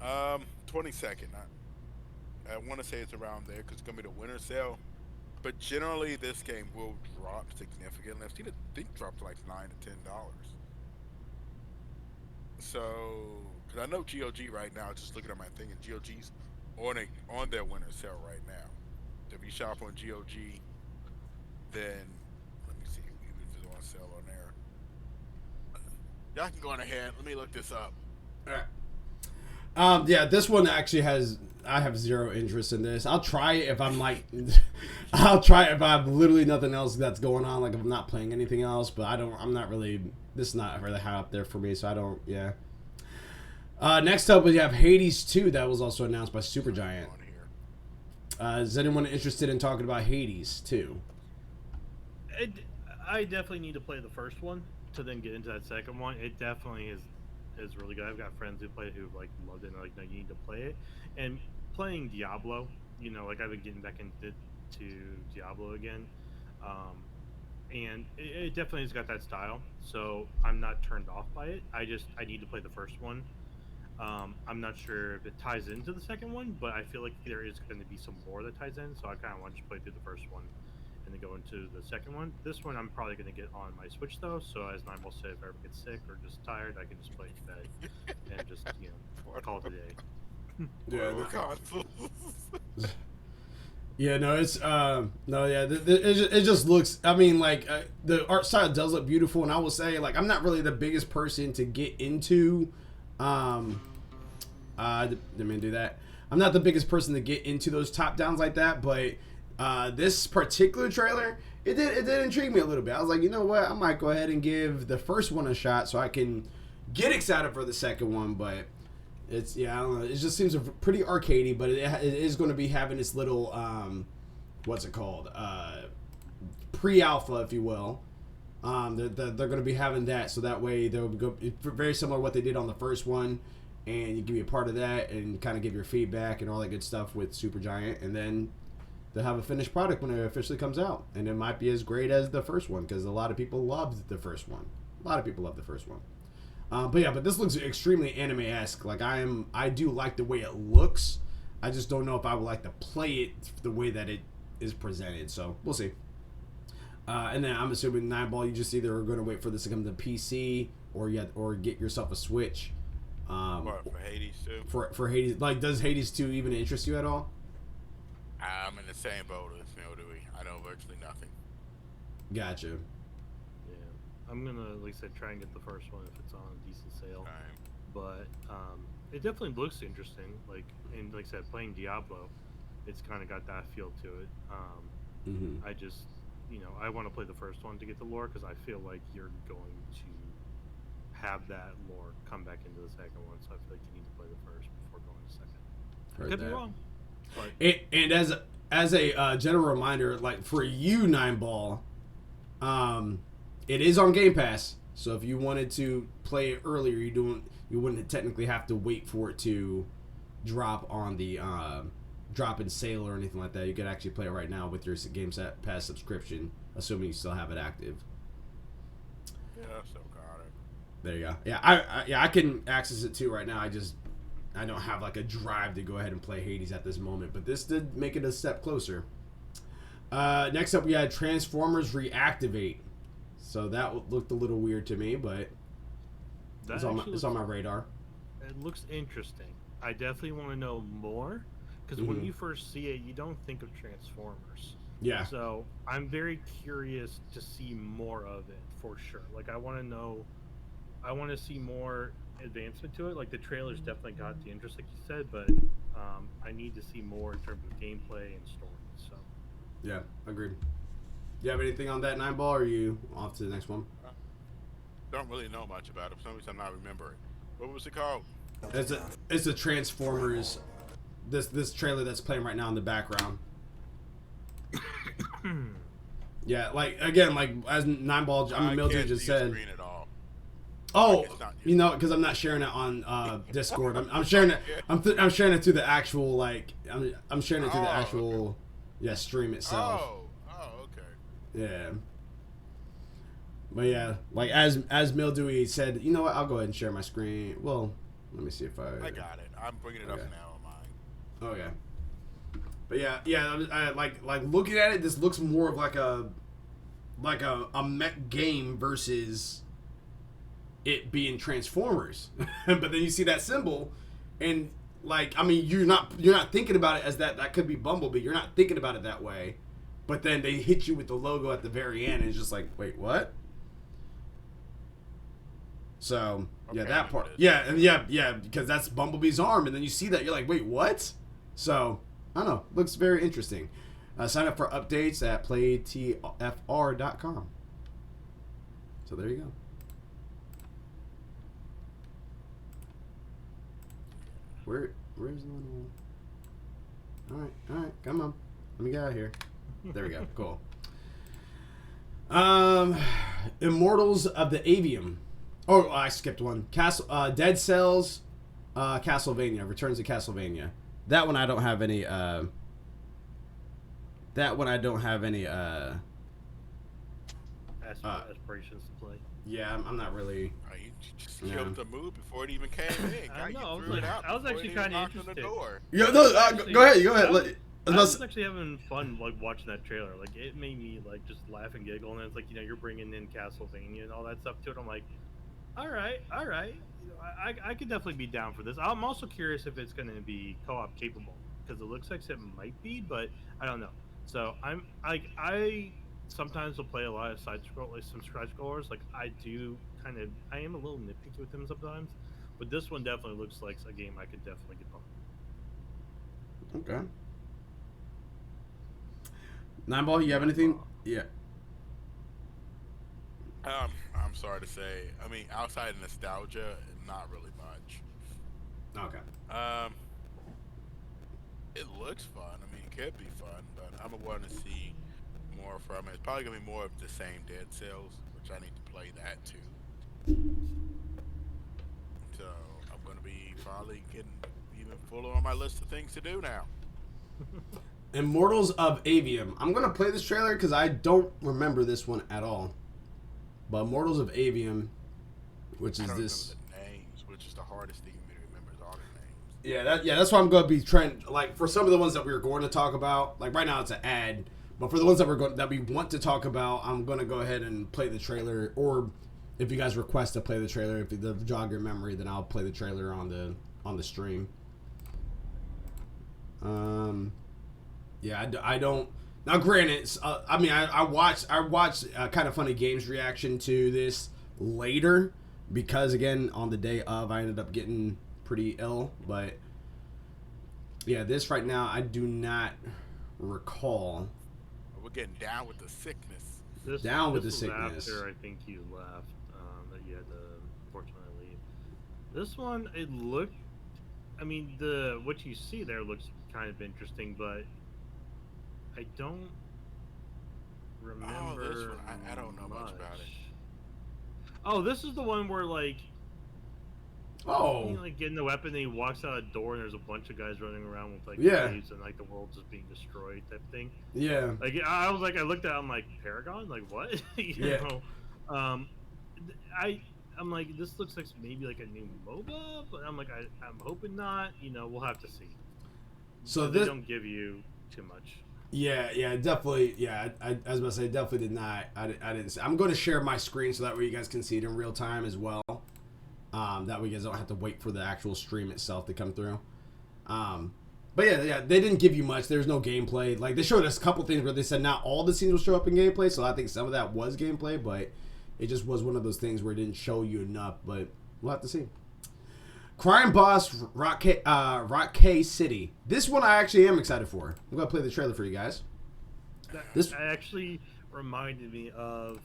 off. 22nd. I want to say it's around there because it's gonna be the winter sale. But generally, this game will drop significantly. I've seen it drop to like $9 to $10. So, because I know GOG right now, just looking at my thing, and GOG's on their winter sale right now. If you shop on GOG, then let me see if it's on sale on there. Y'all can go on ahead. Let me look this up. Yeah, this one actually I have zero interest in this. I'll try it if I'm like, I'll try it if I have literally nothing else that's going on. Like if I'm not playing anything else, but I'm not really, this is not really high up there for me, so I don't, yeah. Next up we have Hades 2 that was also announced by Supergiant. On here. Is anyone interested in talking about Hades 2? I definitely need to play the first one to then get into that second one. It definitely is really good. I've got friends who play it who like loved it and like, no, you need to play it. And playing Diablo, you know, like I've been getting back into Diablo again, and it definitely has got that style. So I'm not turned off by it. I need to play the first one. I'm not sure if it ties into the second one, but I feel like there is going to be some more that ties in. So I kind of want to play through the first one and then go into the second one. This one I'm probably going to get on my Switch though, so as Nigel said, if I ever get sick or just tired, I can just play it in bed and just, you know, call it a day. Yeah, the consoles. Yeah, no, it's no, yeah, it just looks. I mean, like the art style does look beautiful, and I will say, like, I'm not really the biggest person to get into. Didn't mean to do that. I'm not the biggest person to get into those top downs like that, but this particular trailer, it did intrigue me a little bit. I was like, you know what, I might go ahead and give the first one a shot so I can get excited for the second one, but. It's I don't know. It just seems pretty arcadey, but it is going to be having this little what's it called? Pre-alpha, if you will. They're going to be having that, so that way they'll go very similar to what they did on the first one, and you can be a part of that and kind of give your feedback and all that good stuff with Supergiant, and then they'll have a finished product when it officially comes out, and it might be as great as the first one because a lot of people loved the first one. But this looks extremely anime-esque. Like I do like the way it looks. I just don't know if I would like to play it the way that it is presented. So we'll see. And then I'm assuming 9-ball, you just either are going to wait for this to come to PC or get yourself a Switch. What, for Hades 2? For Hades, like, does Hades 2 even interest you at all? I'm in the same boat as Mildewy. I know virtually nothing. Gotcha. Yeah, I'm gonna, like I said, try and get the first one if it's on a decent sale. Right. But it definitely looks interesting. Like, and like I said, playing Diablo, it's kind of got that feel to it. Mm-hmm. I just, you know, I want to play the first one to get the lore because I feel like you're going to have that lore come back into the second one. So I feel like you need to play the first before going to second. Heard Could that. be wrong. But And as a general reminder, like for you, 9-ball, it is on Game Pass. So if you wanted to play it earlier, you wouldn't technically have to wait for it to drop on the drop in sale or anything like that. You could actually play it right now with your Game Pass subscription, assuming you still have it active. Yeah, so got it. There you go. Yeah, I can access it too right now. I don't have like a drive to go ahead and play Hades at this moment, but this did make it a step closer. Next up, we had Transformers Reactivate. So that looked a little weird to me, but it's on my radar. It looks interesting. I definitely want to know more, because when you first see it, you don't think of Transformers. Yeah. So I'm very curious to see more of it for sure. Like I want to see more advancement to it. Like the trailers definitely got the interest, like you said, but I need to see more in terms of gameplay and story. So. Yeah, agreed. You have anything on that 9 ball, or are you off to the next one? Don't really know much about it. For some reason, I'm not remembering. What was it called? It's a Transformers. This trailer that's playing right now in the background. Yeah, like again, like as 9 ball, Mildred just said. Screen at all. Oh, you know, because I'm not sharing it on Discord. I'm sharing it. I'm sharing it through the actual I'm sharing it through the actual stream itself. Oh, okay. Yeah. But yeah, like as Mildewy said, you know what? I'll go ahead and share my screen. Well, let me see if I got it. I'm bringing it up now on mine. Okay. But yeah. I like looking at it. This looks more of like a mech game versus it being Transformers. But then you see that symbol, and like, I mean, you're not thinking about it as that could be Bumblebee. You're not thinking about it that way. But then they hit you with the logo at the very end, and it's just like, wait, what? So yeah, that part. Yeah, and yeah, because that's Bumblebee's arm, and then you see that, you're like, wait, what? So I don't know. Looks very interesting. Sign up for updates at playtfr.com. So there you go. Where's the one? All right, come on. Let me get out of here. There we go. Cool. Immortals of the Avium. Oh, I skipped one. Dead Cells, Castlevania. Returns to Castlevania. That one I don't have any. Aspirations to play. Yeah, I'm not really. You just killed the mood before it even came in. I know. I was actually kind of interested. Yeah, no, go ahead. I was actually having fun like watching that trailer. Like it made me like just laugh and giggle, and it's like, you know, you're bringing in Castlevania and all that stuff to it. I'm like, all right. You know, I could definitely be down for this. I'm also curious if it's going to be co-op capable, because it looks like it might be, but I don't know. So I sometimes will play a lot of some side scrollers. Like I am a little nitpicky with them sometimes, but this one definitely looks like a game I could definitely get behind. Okay. 9 ball, you have anything? Yeah. I'm sorry to say. I mean, outside of nostalgia, not really much. Okay. It looks fun. I mean, it could be fun, but I'm gonna want to see more from it. It's probably gonna be more of the same Dead Cells, which I need to play that too. So I'm gonna be finally getting even fuller on my list of things to do now. Immortals of Avium. I'm gonna play this trailer because I don't remember this one at all. But Immortals of Avium, which is this. The names, which is the hardest thing for me to remember, is all the names. That's why I'm gonna be trying. Like for some of the ones that we were going to talk about, like right now it's an ad. But for the ones that we want to talk about, I'm gonna go ahead and play the trailer. Or if you guys request to play the trailer, if you jog your memory, then I'll play the trailer on the stream. I don't. Now, granted, I mean, I watched Kind of Funny Games reaction to this later because, again, on the day of, I ended up getting pretty ill. But yeah, this right now, I do not recall. We're getting down with the sickness. Down with the sickness. After I think you left, that you had to unfortunately leave. This one, it looked. I mean, what you see there looks kind of interesting, but I don't remember. Oh, this one, I don't know much about it. Oh, this is the one where like Oh, he like getting the weapon, and he walks out a door, and there's a bunch of guys running around with like yeah, waves, and like the world's just being destroyed type thing. yeah, Like I was like, I looked at, it, I'm like Paragon, like what? yeah. Um, I I'm like this looks like maybe like a new MOBA, but I'm like I'm hoping not. We'll have to see. So They this, don't give you too much. yeah, definitely, yeah. I was about to say, definitely did not. I didn't. See. I'm going to share my screen so that way you guys can see it in real time as well. That way you guys don't have to wait for the actual stream itself to come through. But yeah, they didn't give you much. There's no gameplay. Like they showed us a couple things where they said not all the scenes will show up in gameplay. So I think some of that was gameplay, but it just was one of those things where it didn't show you enough. But we'll have to see. Crime Boss Rock K City. This one I actually am excited for. I'm gonna play the trailer for you guys. This That actually reminded me of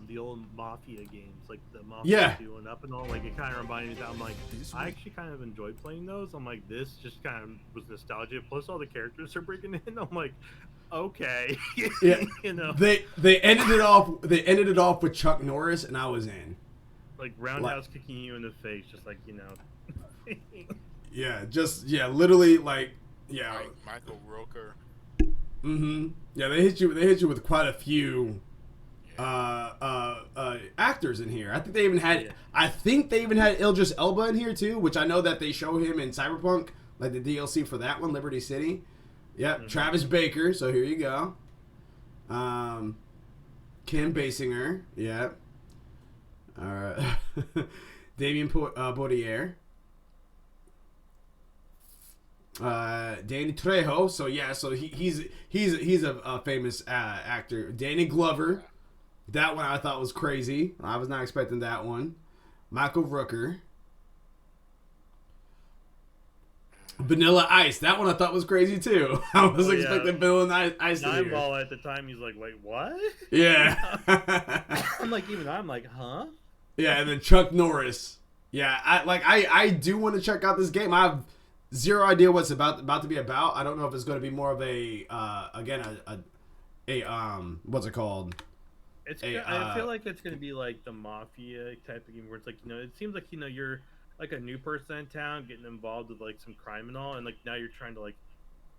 the old Mafia games, like the Mafia Yeah. 2 and Up and all. Like it kind of reminded me that I'm like, I actually kind of enjoyed playing those. I'm like, this just kind of was nostalgia. Plus, all the characters are breaking in. I'm like, okay, Yeah. you know, They ended it off. They ended it off with Chuck Norris, and I was in. like roundhouse kicking you in the face, just like Yeah, literally like yeah. Michael Rooker. Mm-hmm. Yeah, they hit you with quite a few actors in here. I think they even had Idris Elba in here too, which I know that they show him in Cyberpunk, like the DLC for that one, Liberty City. Yep, Mhm. Travis Baker. So here you go. Kim Basinger. Yeah. Damien Baudier. Danny Trejo. So yeah, so he's a famous actor. Danny Glover. That one I thought was crazy. I was not expecting that one. Michael Rooker. Vanilla Ice. That one I thought was crazy too. I was expecting Vanilla Ice to be here. Ball at the time, he's like, wait, what? Yeah. I'm like, even I'm like, huh? Yeah, and then Chuck Norris. Yeah, I do want to check out this game. I have zero idea what's about to be about. I don't know if it's going to be more of a what's it called? I feel like it's gonna be like the Mafia type of game where it's like, it seems like you're like a new person in town getting involved with like some crime and all, and like now you're trying to like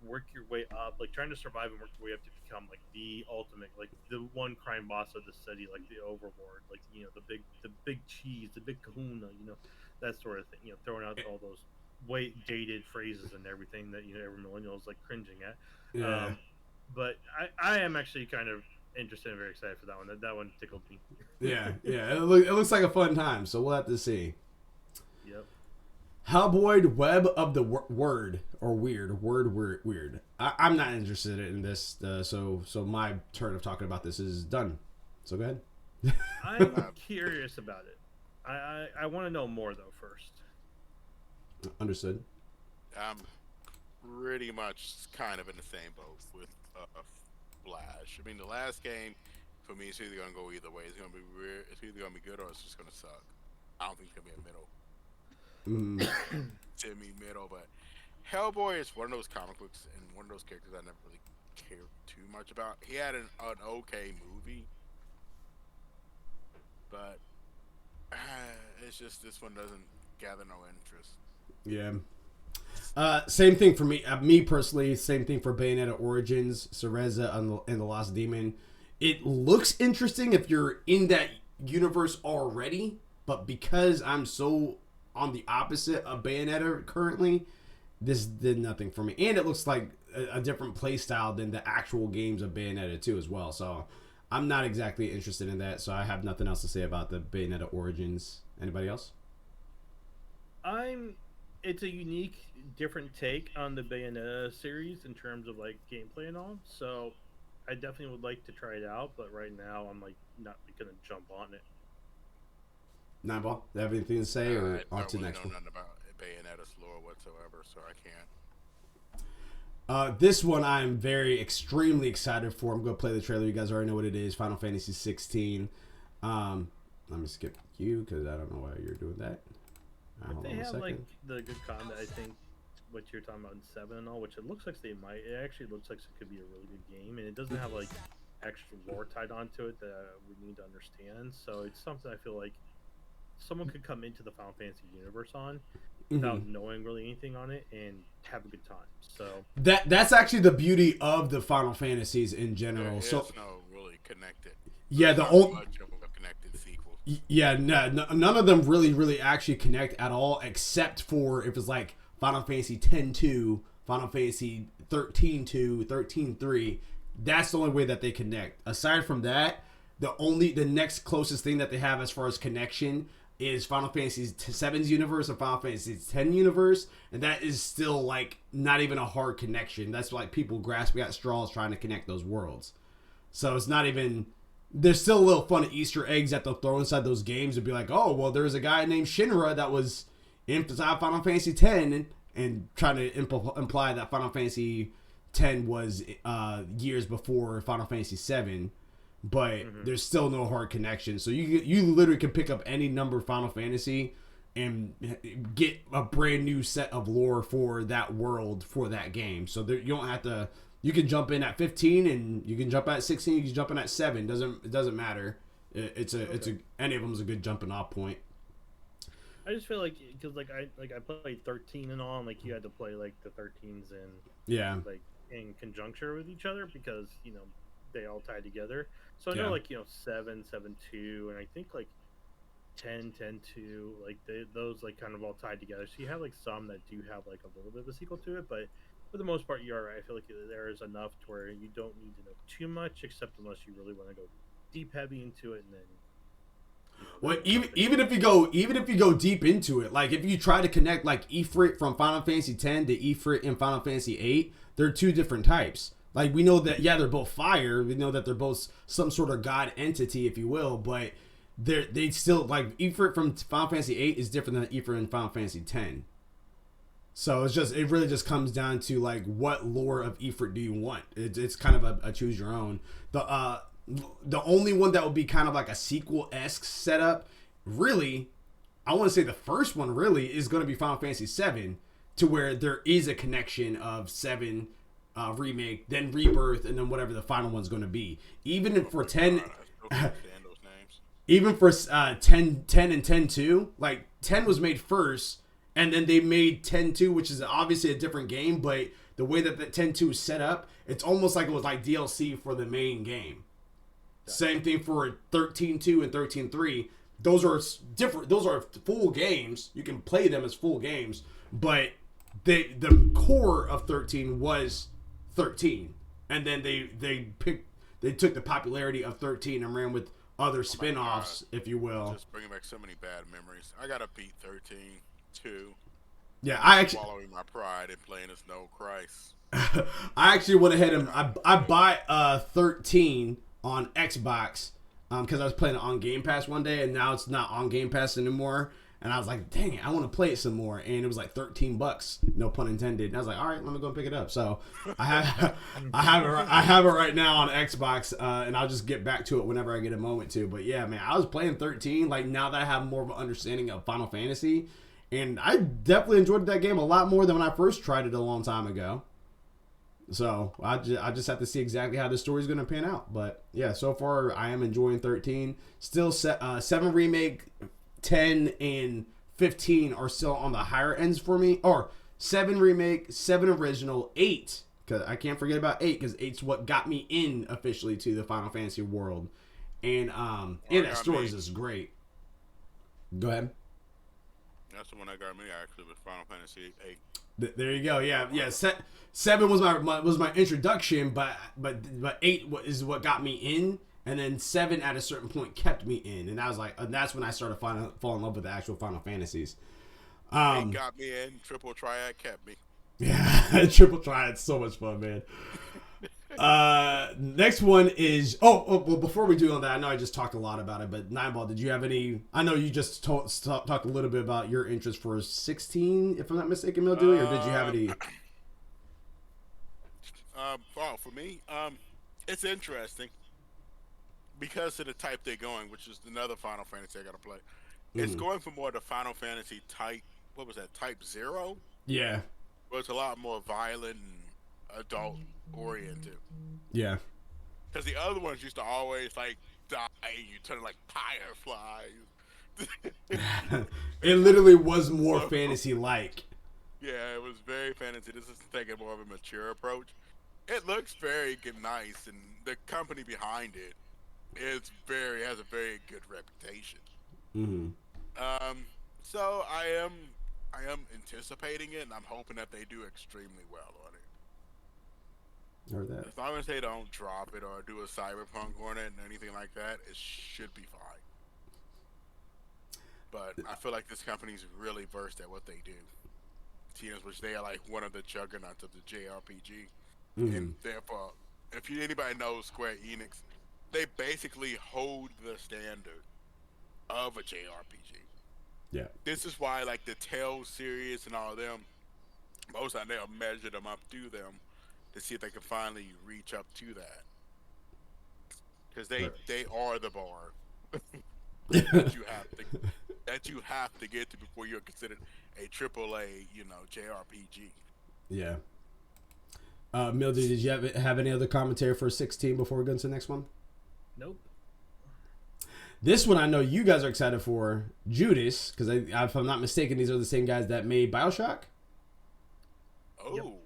work your way up, like trying to survive and work your way up to become like the ultimate, like the one crime boss of the city, like the overlord, like the big cheese, the big kahuna, that sort of thing. Throwing out all those way dated phrases and everything that every millennial is like cringing at. Yeah. But I am actually kind of interested and very excited for that one. That one tickled me. Yeah. It looks like a fun time, so we'll have to see. Yep. Hellboy Web of the Word or Weird. I'm not interested in this, so my turn of talking about this is done. So go ahead. I'm curious about it. I want to know more though first. Understood. I'm pretty much kind of in the same boat with Flash. I mean, the last game for me is either gonna go either way. It's either gonna be good or it's just gonna suck. I don't think it's gonna be a middle. Semi-middle, but Hellboy is one of those comic books and one of those characters I never really cared too much about. He had an okay movie, but it's just this one doesn't gather no interest. Yeah. Same thing for me. Me personally, same thing for Bayonetta Origins, Cereza, and the Lost Demon. It looks interesting if you're in that universe already, but because I'm so on the opposite of Bayonetta currently, this did nothing for me. And it looks like a different play style than the actual games of Bayonetta 2 as well. So I'm not exactly interested in that. So I have nothing else to say about the Bayonetta Origins. Anybody else? It's a unique, different take on the Bayonetta series in terms of like gameplay and all. So I definitely would like to try it out, but right now I'm like not gonna jump on it. Nineball, do you have anything to say, or on to the next one? I don't know nothing about Bayonetta's lore whatsoever, so I can't. This one I'm extremely excited for. I'm going to play the trailer. You guys already know what it is. Final Fantasy 16. Let me skip you because I don't know why you're doing that. If they have like the good combat, I think what you're talking about in 7 and all, which it looks like they might. It actually looks like it could be a really good game, and it doesn't have like extra lore tied onto it that we need to understand. So it's something I feel like someone could come into the Final Fantasy universe on Mm-hmm. without knowing really anything on it and have a good time. So that's actually the beauty of the Final Fantasies in general. There So is no really connected. yeah, There's the not old much of a connected sequel. yeah, none of them really actually connect at all, except for if it's like Final Fantasy 10-2, Final Fantasy 13-2, 13-3. That's the only way that they connect. Aside from that, the next closest thing that they have as far as connection is Final Fantasy VII's universe and Final Fantasy X universe, and that is still like not even a hard connection. That's like people grasping at straws trying to connect those worlds. So it's not even. There's still a little fun Easter eggs that they'll throw inside those games and be like, oh, well, there's a guy named Shinra that was inside Final Fantasy X and trying to imply that Final Fantasy X was years before Final Fantasy VII. But there's still no hard connection. So you literally can pick up any number of Final Fantasy and get a brand new set of lore for that world for that game. So there, you don't have to. You can jump in at 15 and you can jump at 16. You can jump in at 7. It doesn't matter. It's any of them is a good jumping off point. I just feel like because I played 13 and all, and like you had to play like the 13s and like in conjunction with each other because they all tie together. So I know 7, 7-2, and I think like 10, 10-2, like those like kind of all tied together. So you have like some that do have like a little bit of a sequel to it, but for the most part, you're right. I feel like there is enough to where you don't need to know too much, except unless you really want to go deep heavy into it, and then. Well, even if you go deep into it, like if you try to connect like Ifrit from Final Fantasy X to Ifrit in Final Fantasy VIII, they're two different types. Like we know that they're both fire. We know that they're both some sort of god entity, if you will, but they still like Ifrit from Final Fantasy VIII is different than Ifrit in Final Fantasy X. So it really just comes down to like what lore of Ifrit do you want? It's kind of a choose your own. The only one that would be kind of like a sequel-esque setup, really, I want to say the first one really is going to be Final Fantasy VII, to where there is a connection of 7 remake, then Rebirth, and then whatever the final one's going to be. Even for 10, even for 10 and 10-2, like 10 was made first, and then they made 10-2, which is obviously a different game, but the way that the 10-2 is set up, it's almost like it was like DLC for the main game. Same thing for 13-2 and 13-3. Those are different. Those are full games. You can play them as full games, but the core of 13 was 13, and then they took the popularity of 13 and ran with other spin-offs, if you will. Just bringing back so many bad memories. I gotta beat 13 too. Yeah, I actually following my pride and playing as No Christ. I actually went ahead and I bought 13 on Xbox because I was playing it on Game Pass one day, and now it's not on Game Pass anymore. And I was like, dang it, I want to play it some more. And it was like $13, no pun intended. And I was like, all right, let me go and pick it up. So I have it right now on Xbox, and I'll just get back to it whenever I get a moment to. But yeah, man, I was playing 13. Like now that I have more of an understanding of Final Fantasy, and I definitely enjoyed that game a lot more than when I first tried it a long time ago. So I just have to see exactly how the story's going to pan out. But yeah, so far I am enjoying 13. Still 7 remake, 10 and 15 are still on the higher ends for me. Or 7 remake, 7 original, 8. Because I can't forget about 8 because 8's what got me in officially to the Final Fantasy world. And that story is just great. Go ahead. That's the one that got me actually with Final Fantasy 8. There you go. Yeah. 7 was my introduction, but 8 is what got me in, and then 7 at a certain point kept me in, and that's when I started falling in love with the actual Final Fantasies. 8 got me in. Triple Triad kept me. Yeah, Triple Triad's so much fun, man. Next one is well, before we do on that, I know I just talked a lot about it, but Nineball, did you have any? I know you just talked a little bit about your interest for 16, if I'm not mistaken, Mildewy, or did you have any? For me, it's interesting because of the type they're going, which is another Final Fantasy I gotta play. It's going for more the Final Fantasy type. What was that? Type 0? Yeah. Where it's a lot more violent and adult oriented. Yeah. Because the other ones used to always like die. You turn like fireflies. It literally was more fantasy-like. Yeah, it was very fantasy. This is taking more of a mature approach. It looks very nice, and the company behind it has a very good reputation. Mm-hmm. Um, so I am anticipating it, and I'm hoping that they do extremely well on it. Heard that. As long as they don't drop it or do a cyberpunk on it and anything like that, it should be fine. But I feel like this company's really versed at what they do. Which they are like one of the juggernauts of the JRPG, and therefore, if anybody knows Square Enix, they basically hold the standard of a JRPG. Yeah. This is why, like the Tales series and all of them, most of them they'll measure them up to them to see if they can finally reach up to that, because they are the bar that you have to get to before you're considered a AAA, JRPG. Yeah. Mildred, did you have any other commentary for 16 before we go into the next one? Nope. This one I know you guys are excited for, Judas, because if I'm not mistaken, these are the same guys that made Bioshock. Oh. Yep. All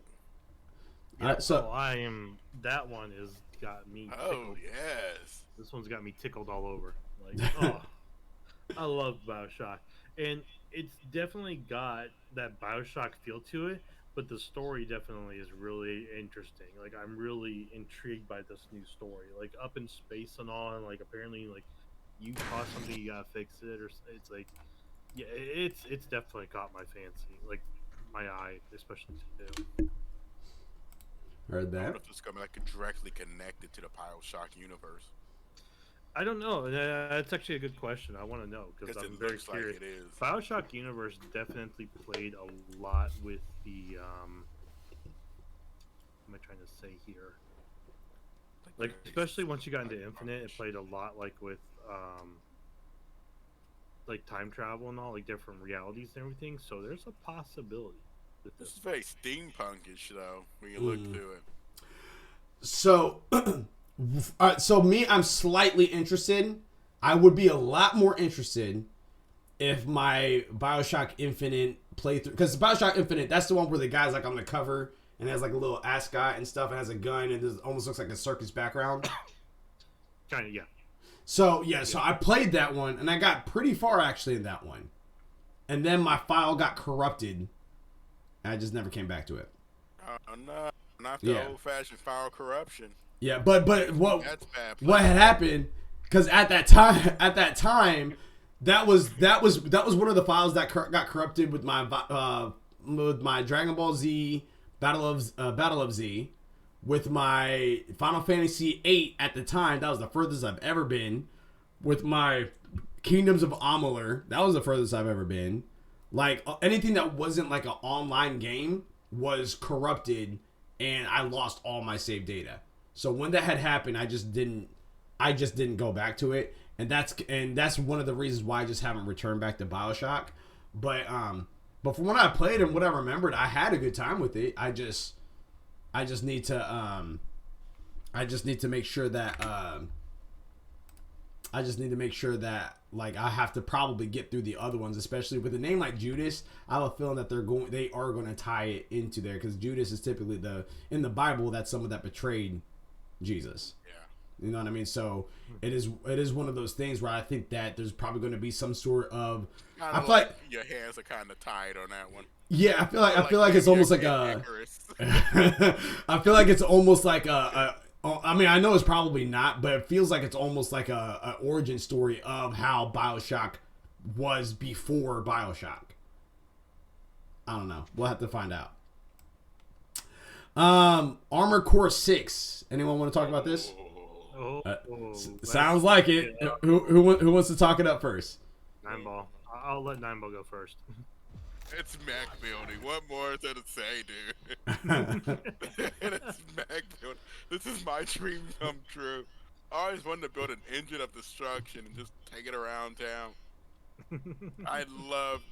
right, so I am. That one has got me. Oh tickled. yes. This one's got me tickled all over. Like, oh, I love Bioshock, and it's definitely got that Bioshock feel to it. But the story definitely is really interesting. Like, I'm really intrigued by this new story. Like, up in space and all, and like apparently, like, you caught something, you gotta fix it, or it's like, yeah, it's definitely caught my fancy, like my eye, especially too. heard I that. wonder if this is gonna be like directly connected to the Bioshock universe. I don't know. That's actually a good question. I want to know because I'm very curious. Like it is. Bioshock universe definitely played a lot with the what am I trying to say here? Like especially once you got into Infinite, it played a lot like with like time travel and all, like different realities and everything. So there's a possibility with This this. is very steampunkish though when you look through it. So, so me, I'm slightly interested. I would be a lot more interested if my Bioshock Infinite playthrough, because Bioshock Infinite, that's the one where the guy's like on the cover and has like a little ascot and stuff and has a gun and it almost looks like a circus background. Kind of, yeah. So so I played that one and I got pretty far actually in that one, and then my file got corrupted. And I just never came back to it. Oh no, not the old-fashioned file corruption. Yeah, but what That's bad. What had happened? Because at that time, that was one of the files that got corrupted with my Dragon Ball Z Battle of Z, with my Final Fantasy VIII at the time. That was the furthest I've ever been. With my Kingdoms of Amalur, that was the furthest I've ever been. Like anything that wasn't like an online game was corrupted, and I lost all my save data. So when that had happened, I just didn't go back to it, and that's one of the reasons why I just haven't returned back to BioShock. But from when I played and what I remembered, I had a good time with it. I just need to make sure that like I have to probably get through the other ones, especially with a name like Judas. I have a feeling that they are going to tie it into there, because Judas is typically in the Bible, that's someone that betrayed Jesus. Yeah. You know what I mean? So it is one of those things where I think that there's probably going to be some sort of. I feel like your hands are kind of tied on that one. Yeah, I feel like it's almost like a. I feel like it's almost like a. I mean, I know it's probably not, but it feels like it's almost like a origin story of how BioShock was before BioShock. I don't know. We'll have to find out. Armored Core 6. Anyone want to talk about this? Sounds like it. Yeah. Who wants to talk it up first? Nineball. I'll let Nineball go first. It's Mac building. What more is there to say, dude? It's Mac building. This is my dream come true. I always wanted to build an engine of destruction and just take it around town. I love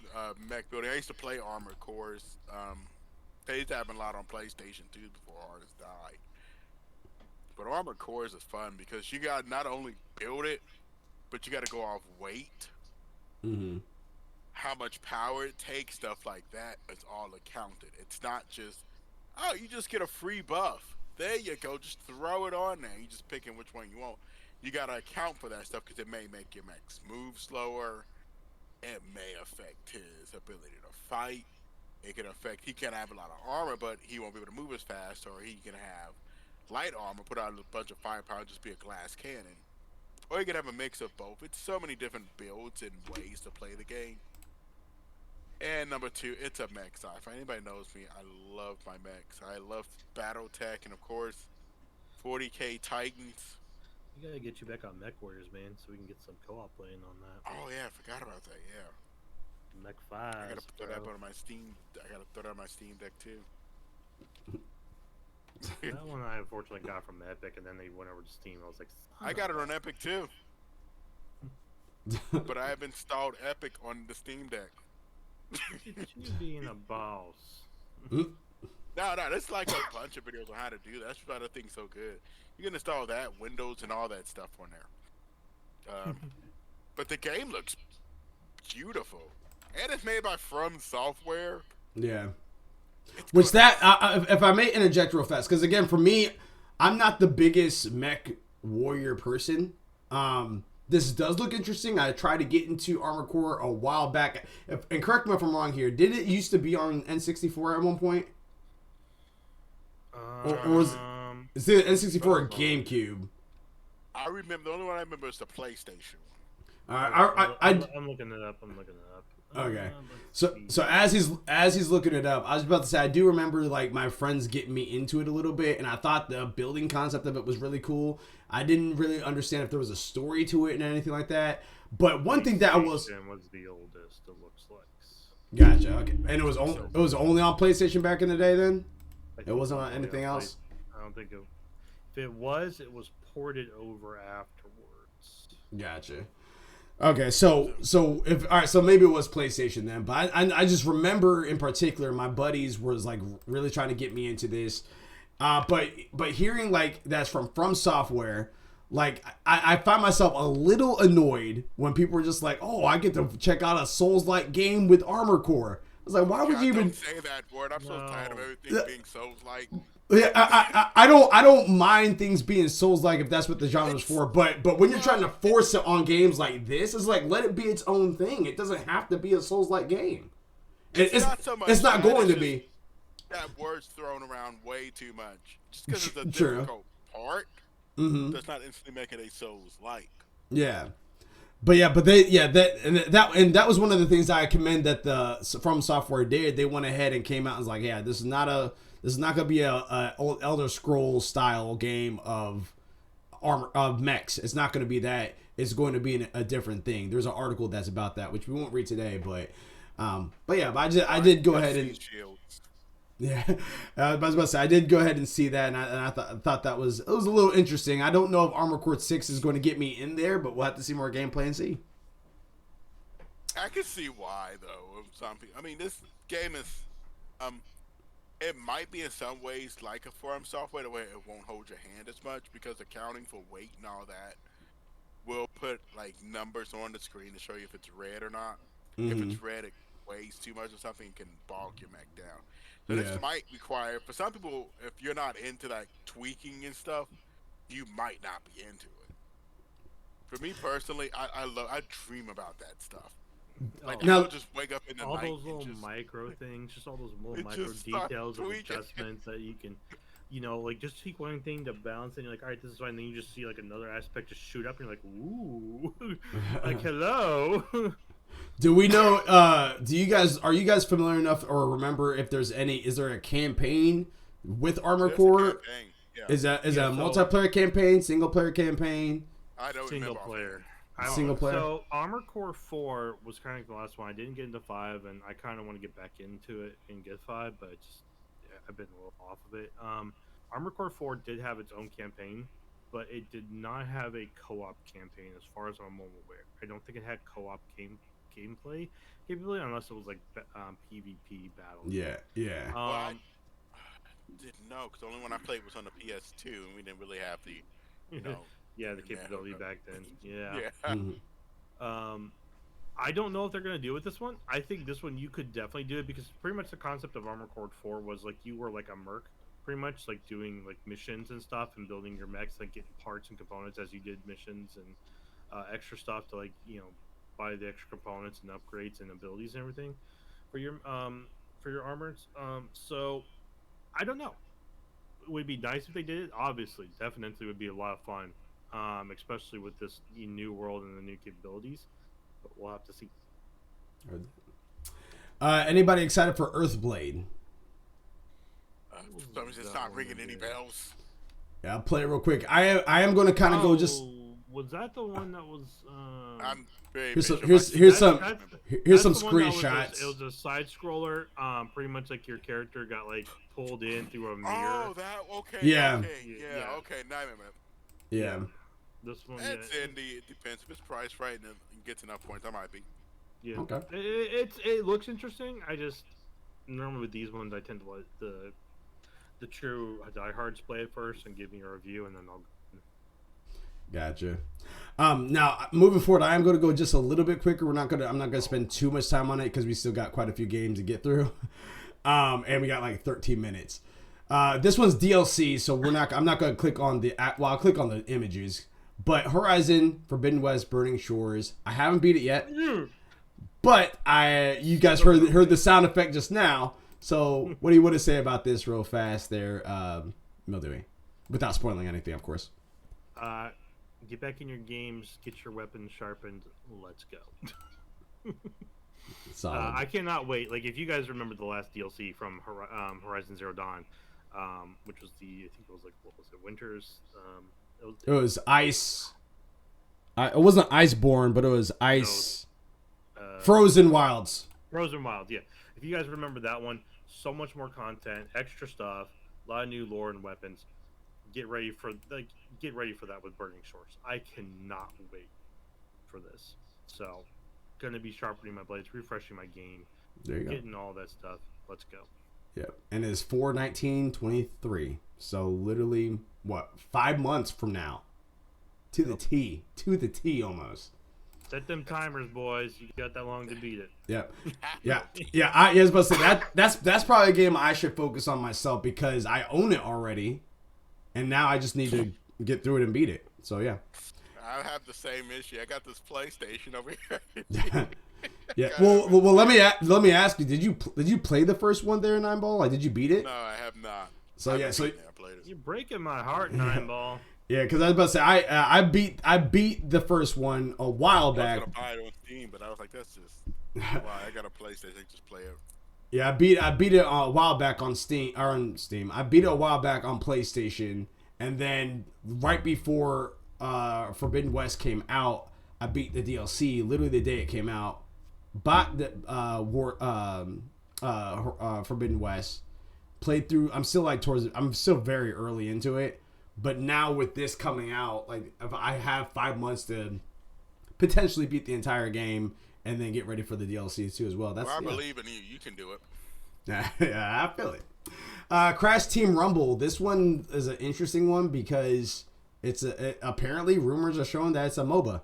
mech building. I used to play Armored Cores. They used to happen a lot on PlayStation 2 before artists died. But Armored Cores is fun because you got not only build it, but you got to go off weight. Mm-hmm. how much power it takes, stuff like that is all accounted. It's not just, oh, you just get a free buff. There you go, just throw it on there. You just picking which one you want. You gotta account for that stuff because it may make your max move slower. It may affect his ability to fight. It can affect, he can have a lot of armor, but he won't be able to move as fast, or he can have light armor, put out a bunch of firepower, just be a glass cannon. Or you can have a mix of both. It's so many different builds and ways to play the game. And number two, it's a mech sci-fi. Anybody knows me, I love my mechs. I love battle tech, and of course, 40k Titans. We gotta get you back on Mech Warriors, man, so we can get some co-op playing on that. Oh yeah, I forgot about that. Yeah, Mech I gotta Fives, throw that bro. on my Steam. I gotta throw that on my Steam Deck too. That one I unfortunately got from Epic, and then they went over to Steam. I was like, I got it on Epic too, but I have installed Epic on the Steam Deck. look at you being a boss. No, there's like a bunch of videos on how to do that. That's why the thing's so good. You can install that, Windows, and all that stuff on there. But the game looks beautiful, and it's made by From Software. Yeah. It's Which good. that, if I may interject real fast, because again, for me, I'm not the biggest mech warrior person. This does look interesting. I tried to get into Armored Core a while back, and correct me if I'm wrong here. Did it used to be on N64 at one point, or was is it N64 or GameCube? I remember the only one I remember is the PlayStation one. I'm looking it up. Okay. Let's see. So as he's looking it up, I was about to say I do remember like my friends getting me into it a little bit, and I thought the building concept of it was really cool. I didn't really understand if there was a story to it and anything like that. But one thing that I was the oldest. It looks like. gotcha. Okay, and it was only on PlayStation back in the day. Then it wasn't on anything else. I don't think it. If it was ported over afterwards. Gotcha. Okay, so if all right, so maybe it was PlayStation then, but I just remember in particular my buddies was like really trying to get me into this, but hearing like that's from Software, like I find myself a little annoyed when people are just like, oh, I get to check out a Souls-like game with Armor Core. I was like, why would you even Don't say that word? I'm so tired of everything being Souls-like. Yeah, I don't mind things being Souls-like if that's what the genre's for, but when you're trying to force it on games like this, it's like let it be its own thing. It doesn't have to be a Souls-like game. It's not so much it's not that, going it's to be. That word's thrown around way too much. Just because it's a True. difficult part Mm-hmm. does not instantly make it a Souls-like. Yeah. But that was one of the things I commend that the From Software did. They went ahead and came out and was like, yeah, this is not going to be a old Elder Scrolls style game of mechs. It's not going to be that. It's going to be a different thing. There's an article that's about that, which we won't read today, but I did go ahead and yeah, I was about to say I did go ahead and see that, and I thought that was a little interesting. I don't know if Armored Core 6 is going to get me in there, but we'll have to see more gameplay and see. I can see why though. Some people, I mean, this game is, it might be in some ways like a From Software, the way it won't hold your hand as much because accounting for weight and all that will put like numbers on the screen to show you if it's red or not. Mm-hmm. If it's red, it weighs too much or something, it can bog your mech down. So Yeah. this might require, for some people, if you're not into like tweaking and stuff, you might not be into it. For me personally, I dream about that stuff. Like Now- I'll just wake up in the All night those little and just, micro things, just all those little It micro just start details of tweaking. adjustments that you can, like just tweak one thing to balance it. And you're like, all right, this is fine. And then you just see like another aspect just shoot up, and you're like, ooh, like hello. Do we know? Are you guys familiar enough or remember if there's any? Is there a campaign with Armored there's a Core? campaign. Yeah. Is that a so- multiplayer campaign, single player campaign? I don't Single remember player. Single player? So Armored Core 4 was kind of the last one. I didn't get into 5, and I kind of want to get back into it and get 5, but I've been a little off of it. Armored Core 4 did have its own campaign, but it did not have a co-op campaign as far as I'm aware. I don't think it had co-op gameplay capability unless it was like PvP battles. Yeah. I didn't know because the only one I played was on the PS2, and we didn't really have the, you know. yeah, the Yeah. capability back then. Yeah. Yeah. Mhm. I don't know if they're gonna do it with this one. I think this one you could definitely do it because pretty much the concept of Armored Core 4 was like you were like a merc, pretty much like doing like missions and stuff and building your mechs, like getting parts and components as you did missions and extra stuff to like buy the extra components and upgrades and abilities and everything for your armors. So I don't know. It would be nice if they did it. Obviously, definitely would be a lot of fun, especially with this new world and the new capabilities. But we'll have to see. Anybody excited for Earthblade? For some reason, it's not ringing any bells. Yeah, I'll play it real quick. I am going to kind of go just. Was that the one that was? I'm very Here's some That's some the one that screenshots. it was a side scroller. Pretty much like your character got like pulled in through a mirror. Oh, that okay. Yeah. Okay. Now I remember. Yeah. This one. It's indie. It depends if it's priced right and gets enough points. I might be. Yeah. Okay. It looks interesting. I just normally with these ones I tend to let the true diehards play it first and give me a review, and then I'll. Gotcha. Now moving forward, I am going to go just a little bit quicker. I'm not going to spend too much time on it because we still got quite a few games to get through, and we got like 13 minutes. This one's DLC, so I'm not going to click on I'll click on the images. But Horizon Forbidden West Burning Shores, I haven't beat it yet, but you guys heard the sound effect just now. So what do you want to say about this real fast there, Mildewy? Without spoiling anything, of course. Get back in your games, get your weapons sharpened. Let's go. Solid. I cannot wait. Like if you guys remember the last DLC from Horizon Zero Dawn, which was I think it was like what was it, Winters? It was Ice. It wasn't Iceborne, but it was Ice. Frozen Wilds. Frozen Wilds, yeah. If you guys remember that one, so much more content, extra stuff, a lot of new lore and weapons. Get ready for that with Burning Shores. I cannot wait for this. So, gonna be sharpening my blades, refreshing my game, there you getting all that stuff. Let's go. Yep, and it's 4/19/23. So literally, 5 months from now, to the T almost. Set them timers, boys. You got that long to beat it. Yep. Yeah. I was about to say that's probably a game I should focus on myself because I own it already. And now I just need to get through it and beat it. So yeah. I have the same issue. I got this PlayStation over here. Yeah. Well, let me ask you. Did you play the first one there, Nine Ball? Like, did you beat it? No, I have not. So yeah. So I played it. You're breaking my heart, Nine Ball. Yeah, because I was about to say I beat the first one a while back. I was gonna buy it on Steam, but I was like, that's just I got a PlayStation, just play it. Yeah, I beat it a while back on Steam. I beat it a while back on PlayStation, and then right before Forbidden West came out, I beat the DLC literally the day it came out. Bought the Forbidden West, played through. I'm still very early into it, but now with this coming out, like if I have 5 months to potentially beat the entire game. And then get ready for the DLCs too as well. I believe in you. You can do it. Yeah, I feel it. Crash Team Rumble. This one is an interesting one because apparently rumors are showing that it's a MOBA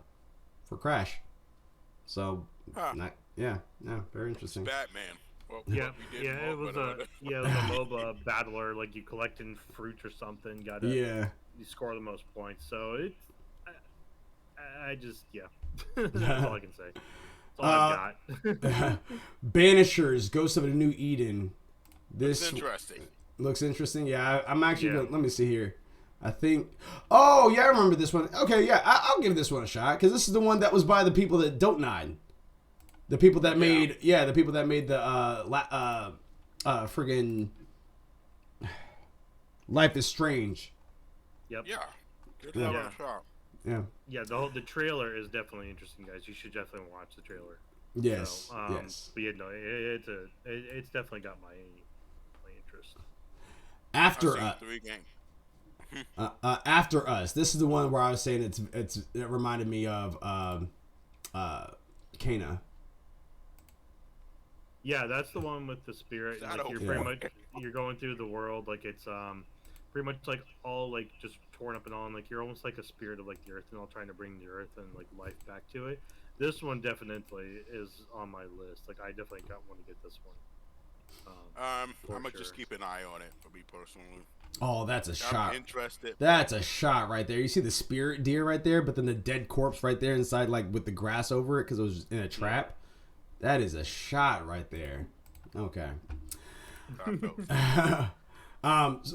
for Crash. So, very interesting. Batman. Well, it was a MOBA battler. Like you collecting fruits or something. You score the most points. So that's all I can say. That's all I've got. Banishers, Ghosts of a New Eden. This looks interesting. Yeah, I'm actually gonna, let me see here. I think. Oh yeah, I remember this one. Okay, yeah, I'll give this one a shot because this is the one that was by the people that don't nod. The people that made the friggin' Life is Strange. Yep. Yeah. Good luck on a shot. Yeah. Yeah, the trailer is definitely interesting, guys. You should definitely watch the trailer. Yes. So, yes. But yeah, no, it's definitely got my interest. After Us. This is the one where I was saying it reminded me of Kana. Yeah, that's the one with the spirit. Like you're going through the world like it's pretty much like all like just torn up and all, and like you're almost like a spirit of like the earth and all trying to bring the earth and like life back to it. This one definitely is on my list. Like, I definitely want to get this one. I'm For gonna sure. just keep an eye on it for me personally. Oh, that's a shot. I'm interested. That's a shot right there. You see the spirit deer right there, but then the dead corpse right there inside, like with the grass over it because it was in a trap. That is a shot right there. Okay.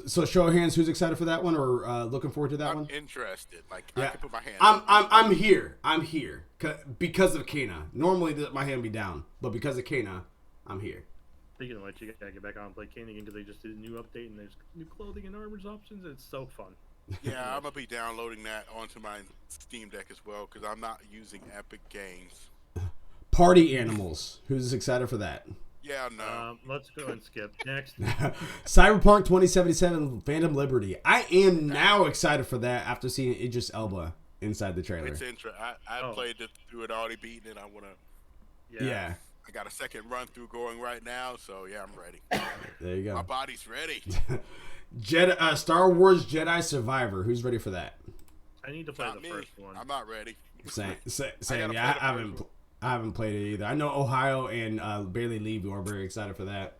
So show of hands, who's excited for that one or looking forward to that I'm one? interested. Like Yeah. I can put my hand. I'm here. I'm here because of Kana. Normally my hand would be down, but because of Kana, I'm here. Speaking of which, you gotta get back on and play Kane again because they just did a new update and there's new clothing and armors options. It's so fun. Yeah, I'm gonna be downloading that onto my Steam Deck as well because I'm not using Epic Games. Party animals. Who's excited for that? Yeah, no. Let's go and skip next. Cyberpunk 2077 Phantom Liberty. I am now excited for that after seeing Idris Elba inside the trailer. It's interesting. I played it through it already beaten it. I wanna. Yeah. I got a second run through going right now, so yeah, I'm ready. There you go. My body's ready. Star Wars Jedi Survivor. Who's ready for that? I need to play Not the me. first one. I'm not ready. Same. gotta Yeah, play the first I haven't played it either. I know Ohio and Barely Leave are very excited for that.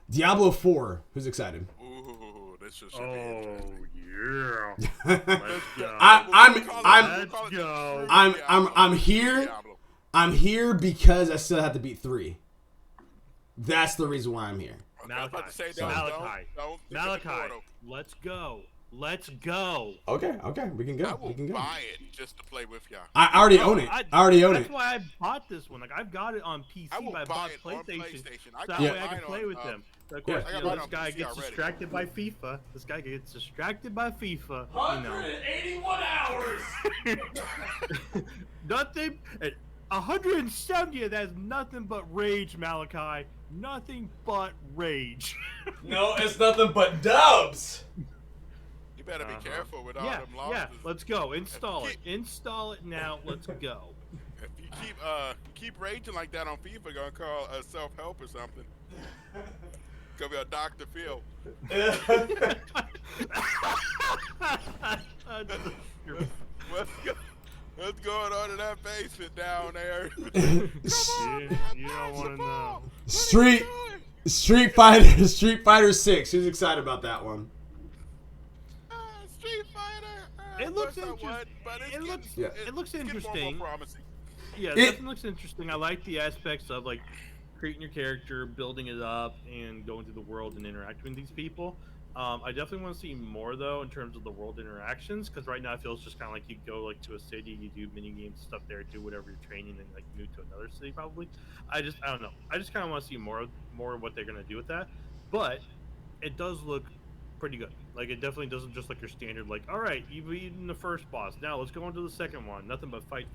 Diablo 4. Who's excited? Ooh, this should be Oh interesting. yeah. Let's go. I'm here. Diablo. I'm here because I still have to beat 3. That's the reason why I'm here. Okay, I was about to say, Malachi. don't think of the Malachi, portal. let's go. Let's go. Okay, we can I go. will We can go. buy it just to play with y'all. I already own it. I already own That's it. why I bought this one. Like, I've got it on PC, I will but I buy bought it on PlayStation. PlayStation. So I that got way I can mine play on, with them. But of yeah. course, I you got know, mine this on guy PC gets already. distracted by FIFA. This guy gets distracted by FIFA. 181 hours. You know. Nothing. 170 of that is nothing but rage, Malachi. Nothing but rage. No, it's nothing but dubs. You better be careful with all Yeah, them losses. yeah. Let's go. Install it. Keep- Install it now. Let's go. If you keep raging like that on FIFA, gonna call a self-help or something. Gonna be a Dr. Phil. What's going on in that basement down there? You don't want to know. Street Fighter 6. Who's excited about that one? Street Fighter. It looks first I interesting. would, but it's It looks. Yeah. It looks getting more and more interesting. promising. Yeah, It- it definitely looks interesting. I like the aspects of like creating your character, building it up, and going through the world and interacting with these people. I definitely want to see more though in terms of the world interactions, because right now it feels just kind of like you go like to a city, you do mini games stuff there, do whatever you're training, and like move to another city probably. I don't know. I just kind of want to see more of what they're gonna do with that. But it does look pretty good. Like it definitely doesn't just like your standard like, all right, you've beaten the first boss, now let's go on to the second one. Nothing but fight.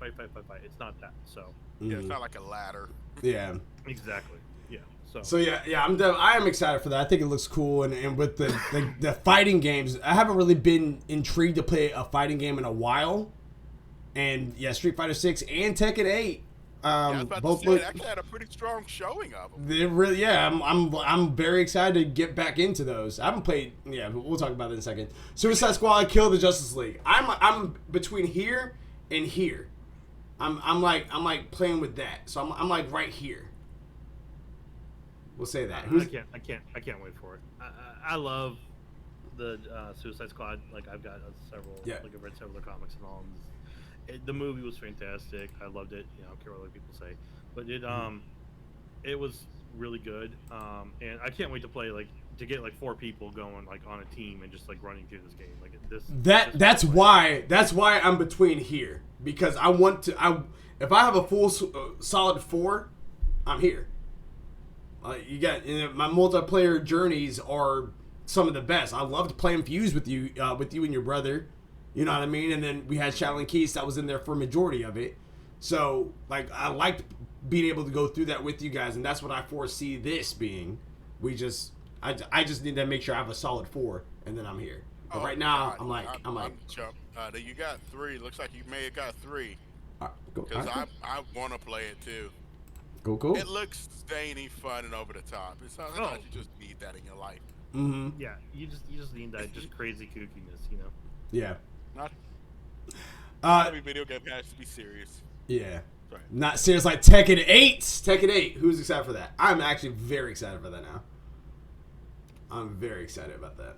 It's not that. So Yeah, it's not like a ladder. Yeah. exactly. Yeah. So yeah, I am excited for that. I think it looks cool, and with the fighting games, I haven't really been intrigued to play a fighting game in a while. And yeah, Street Fighter 6 and Tekken 8. I was about Both to say, look. it actually had a pretty strong showing of them. They really, yeah. I'm very excited to get back into those. I haven't played. Yeah, we'll talk about that in a second. Suicide Squad, Kill the Justice League. I'm between here and here. I'm like playing with that. So I'm like right here. We'll say that. I can't wait for it. I love the Suicide Squad. Like I've got several. Yeah. Like I've read several of the comics and all. The movie was fantastic. I loved it. You know, I don't care what other people say, but it was really good. And I can't wait to play to get 4 people going on a team and just running through this game. Like this. That's why I'm between here, because I want to. If I have a full solid 4, I'm here. You got my multiplayer journeys are some of the best. I loved playing Fuse with you and your brother. You know what I mean? And then we had Shaolin Keys that was in there for a majority of it. So I liked being able to go through that with you guys, and that's what I foresee this being. I just need to make sure I have a solid 4, and then I'm here. But right now, God, I'm like, jumped. You got 3. Looks like you may have got 3. Because I want to play it too. Cool. It looks zany, fun, and over the top. It's not like you just need that in your life. Mm-hmm. Yeah, you just need that just crazy kookiness, Yeah. Not every video game has to be serious. Yeah. Sorry. Not serious like Tekken 8. Tekken 8. Who's excited for that? I'm actually very excited for that now. I'm very excited about that.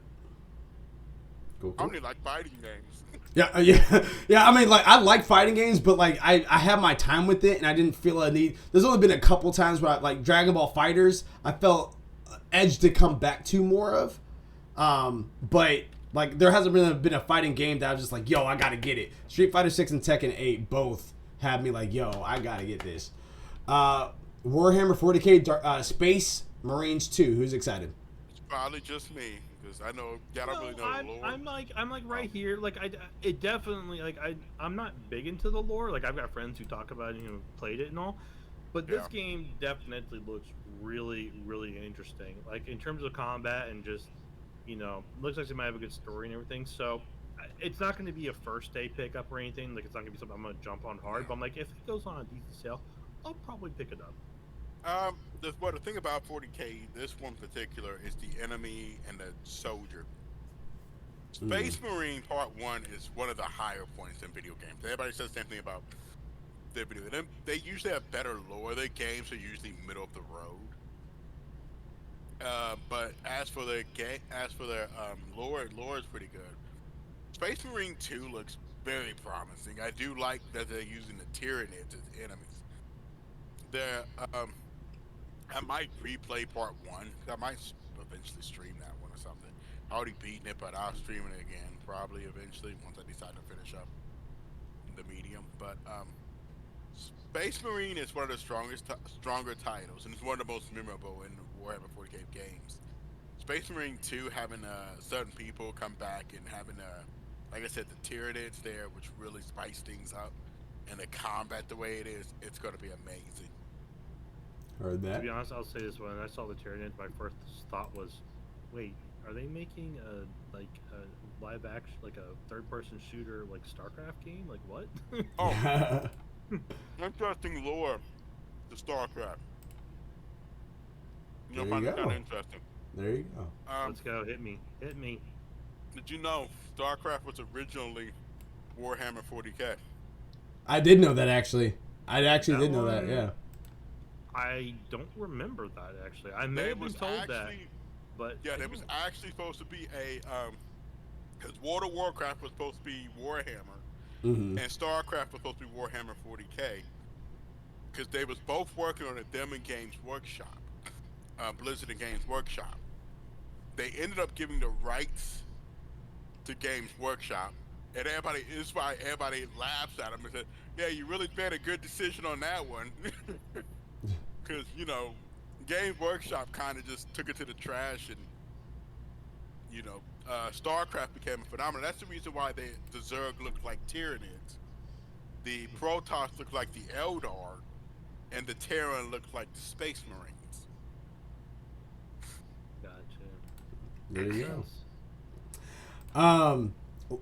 Cool. I only like fighting games. Yeah. I mean, like, I like fighting games, but like, I have my time with it, and I didn't feel a need. There's only been a couple times where, like Dragon Ball Fighters, I felt edge to come back to more of. But like, there hasn't been a fighting game that I was just like, yo, I gotta get it. Street Fighter 6 and Tekken 8 both had me like, yo, I gotta get this. Warhammer 40K Space Marines 2. Who's excited? It's probably just me because I know y'all don't really know the lore. I'm like right here. Like it definitely like I'm not big into the lore. Like I've got friends who talk about it and who played it and all. But this game definitely looks really, really interesting. Like in terms of combat and just, looks like they might have a good story and everything. So it's not going to be a first day pickup or anything. Like it's not going to be something I'm going to jump on hard. But I'm like, if it goes on a decent sale, I'll probably pick it up. The thing about 40K, this one in particular, is the enemy and the soldier. Space Marine Part 1 is one of the higher points in video games. Everybody says the same thing about their video. They usually have better lore. Their games are usually middle of the road. But as for their lore is pretty good. Space Marine 2 looks very promising. I do like that they're using the Tyranids as enemies. I might replay Part 1. I might eventually stream that one or something. I already beaten it, but I'll stream it again probably eventually once I decide to finish up the medium. But Space Marine is one of the stronger titles, and it's one of the most memorable in Warhammer 40K games. Space Marine 2 having certain people come back and having like I said, the Tyranids there, which really spice things up, and the combat the way it is, it's going to be amazing. Heard that. To be honest, I'll say this: when I saw the Tyranids, my first thought was, "Wait, are they making a live action, like a third-person shooter, like StarCraft game? Like what?" Oh, interesting lore to StarCraft. You'll find it kind of interesting. There you go. Let's go. Hit me. Did you know StarCraft was originally Warhammer 40K? I did know that actually. I actually did know that. Yeah. I don't remember that actually. I may have been told that, but yeah, there was actually supposed to be a because World of Warcraft was supposed to be Warhammer, and StarCraft was supposed to be Warhammer 40K, because they was both working on it. Them and Games Workshop, Blizzard and Games Workshop. They ended up giving the rights to Games Workshop, and everybody laughs at them and said, "Yeah, you really made a good decision on that one." Because, Games Workshop kind of just took it to the trash, and, StarCraft became a phenomenon. That's the reason why the Zerg looked like Tyranids, the Protoss looked like the Eldar, and the Terran looked like the Space Marines. Gotcha. There you go.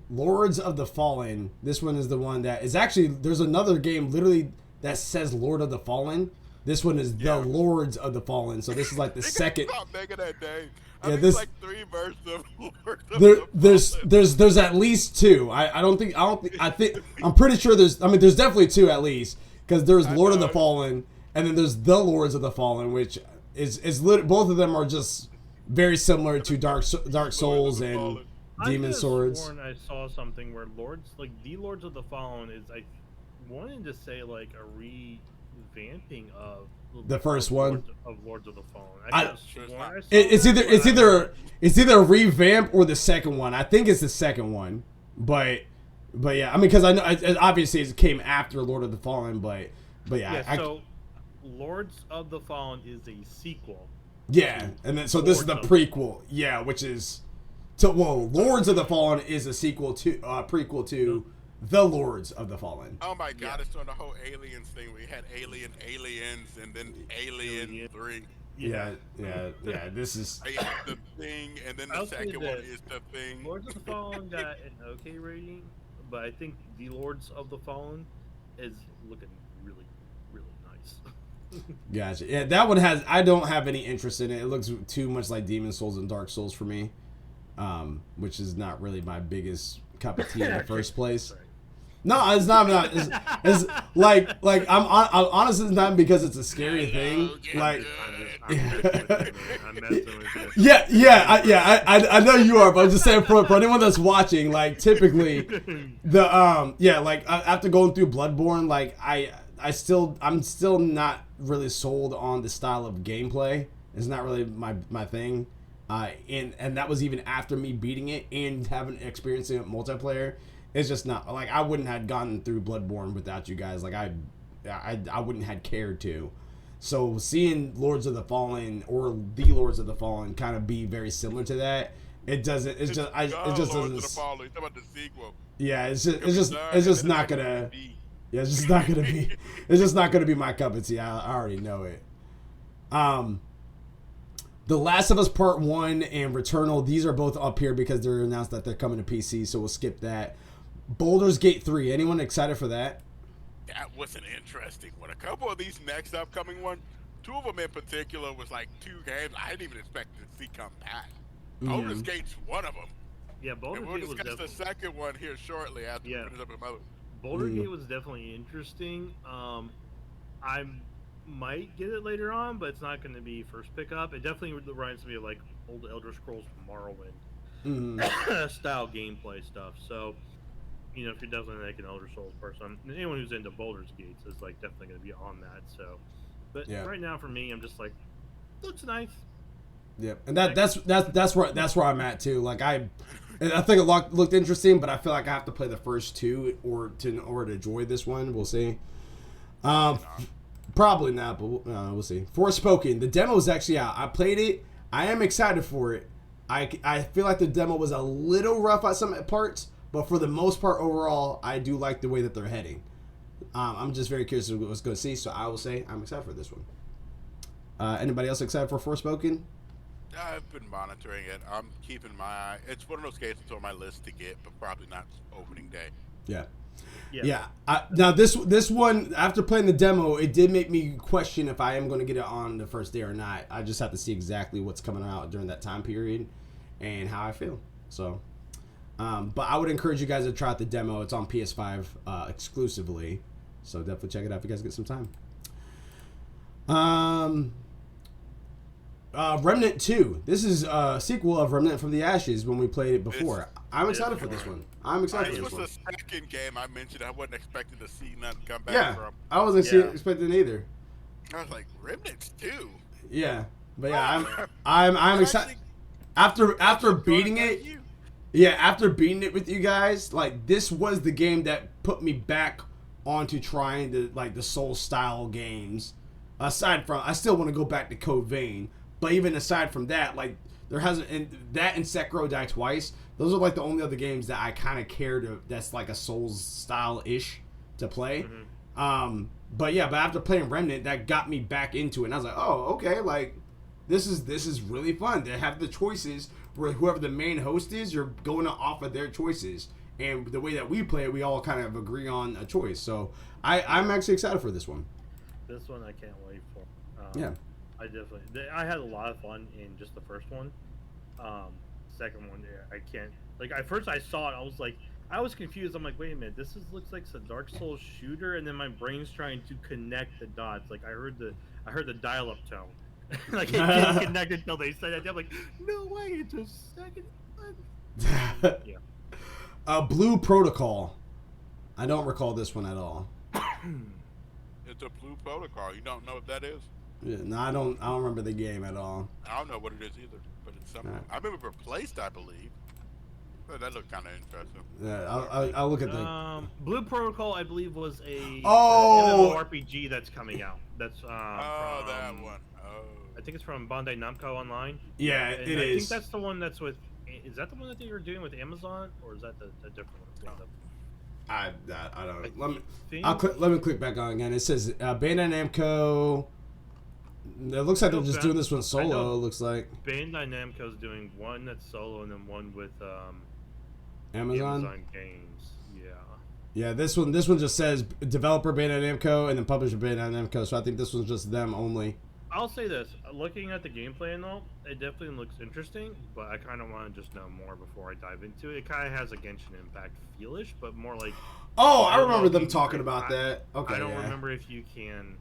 Lords of the Fallen. This one is the one that is actually, there's another game literally that says Lord of the Fallen. This one is the Lords of the Fallen. So this is like the second. Stop making that name. Yeah, this like 3 versions of Lord of the Fallen. There's at least 2. I think I'm pretty sure there's definitely 2 at least, because there's Lord of the Fallen and then there's the Lords of the Fallen, which is both of them are just very similar to Dark Souls and Demon Swords. I could have sworn I saw something where the Lords of the Fallen is, I wanted to say like a revamping of the first one of Lords of the Fallen. It's either a revamp or the second one. I think it's the second one, but yeah, I mean, because I know obviously it came after Lord of the Fallen, but yeah. So Lords of the Fallen is a sequel. Yeah, and then so this is the prequel. Yeah, which is Lords of the Fallen is a sequel to prequel to the Lords of the Fallen. Oh my God! It's on the whole aliens thing. We had Aliens, and then Alien 3. Yeah. This is the Thing, and then the second one is the Thing. Lords of the Fallen got an okay rating, but I think the Lords of the Fallen is looking really, really nice. Gotcha. Yeah, that one has. I don't have any interest in it. It looks too much like Demon Souls and Dark Souls for me, which is not really my biggest cup of tea in the first place. No, it's not. It's like I'm honestly, it's not because it's a scary thing. Like, I'm messing with you. I know you are, but I'm just saying for anyone that's watching, like typically like after going through Bloodborne, like I'm still not really sold on the style of gameplay. It's not really my thing. And that was even after me beating it and having experiencing it multiplayer. It's just not like I wouldn't have gotten through Bloodborne without you guys. Like I wouldn't have cared to. So seeing Lords of the Fallen or the Lords of the Fallen kind of be very similar to that, it doesn't. It just Lords doesn't. of the Fallen. You're talking about the sequel. Yeah, it's just not gonna. Yeah, it's just not gonna be. It's just not gonna be my cup of tea. I already know it. The Last of Us Part 1 and Returnal, these are both up here because they're announced that they're coming to PC, so we'll skip that. Baldur's Gate 3, anyone excited for that? That was an interesting one. A couple of these next upcoming ones, two of them in particular was like two games I didn't even expect to see come back. Baldur's Gate's one of them. Yeah, Baldur's And we'll Gate was discuss the definitely. second one here shortly after we finish up with Mother. Baldur's Gate was definitely interesting. I might get it later on, but it's not going to be first pickup. It definitely reminds me of like old Elder Scrolls Morrowind style gameplay stuff. So, you know, if you're definitely like an Elder Scrolls person, anyone who's into Baldur's Gates is like definitely going to be on that. So, but right now for me, I'm just like, looks nice. Yep, and that's where I'm at too. Like I think it looked interesting, but I feel like I have to play the first two in order to enjoy this one. We'll see. Probably not, but we'll see. Forspoken, the demo is actually out. I played it. I am excited for it. I feel like the demo was a little rough at some parts, but for the most part, overall, I do like the way that they're heading. I'm just very curious of what's going to see, so I will say I'm excited for this one. Anybody else excited for Forspoken? I've been monitoring it. I'm keeping my eye. It's one of those games that's on my list to get, but probably not opening day. Yeah. Now this one, after playing the demo, it did make me question if I am going to get it on the first day or not. I just have to see exactly what's coming out during that time period and how I feel. So, but I would encourage you guys to try out the demo. It's on PS5 exclusively, so definitely check it out if you guys get some time. Remnant 2. This is a sequel of Remnant from the Ashes when we played it before. I'm excited for this one. I'm excited for this one. This was the second game I mentioned I wasn't expecting to see nothing come back from. I wasn't expecting either. I was like, Remnant 2? Yeah. But yeah, I'm excited. After beating it, after beating it with you guys, like this was the game that put me back onto trying the Soul style games. Aside from, I still want to go back to Code Vein. But even aside from that, like there hasn't, and Sekiro Die Twice. Those are like the only other games that I kind of care to. That's like a Souls style ish to play. But after playing Remnant, that got me back into it. And I was like, oh, okay, like this is really fun. They have the choices where whoever the main host is, you're going off of their choices. And the way that we play it, we all kind of agree on a choice. So I'm actually excited for this one. This one I can't wait for. I had a lot of fun in just the first one. Second one, I can't. Like at first I saw it, I was confused. I'm like, wait a minute, looks like a Dark Souls shooter, and then my brain's trying to connect the dots. Like I heard the dial-up tone. Like it didn't connect until they said it. I'm like, no way, it's a second one. Blue Protocol. I don't recall this one at all. It's a Blue Protocol. You don't know what that is? Yeah, no, I don't remember the game at all. I don't know what it is either, but it's something. Right. I remember Replaced, I believe. But that looked kind of interesting. Yeah, I'll look at the Blue Protocol. I believe was a MMORPG that's coming out. That's that one. Oh, I think it's from Bandai Namco Online. Yeah, it is. I think that's the one that's with. Is that the one that they were doing with Amazon, or is that a different one? I don't know. Let me click back on again. It says Bandai Namco. It looks like they're just doing this one solo. It looks like Bandai Namco's doing one that's solo and then one with Amazon Games. Yeah, this one just says developer Bandai Namco and then publisher Bandai Namco. So I think this one's just them only. I'll say this: looking at the gameplay and all, it definitely looks interesting. But I kind of want to just know more before I dive into it. It kind of has a Genshin Impact feelish, but more like. Oh, I don't know remember if them you talking can- about I- that. Okay, I don't yeah. remember if you can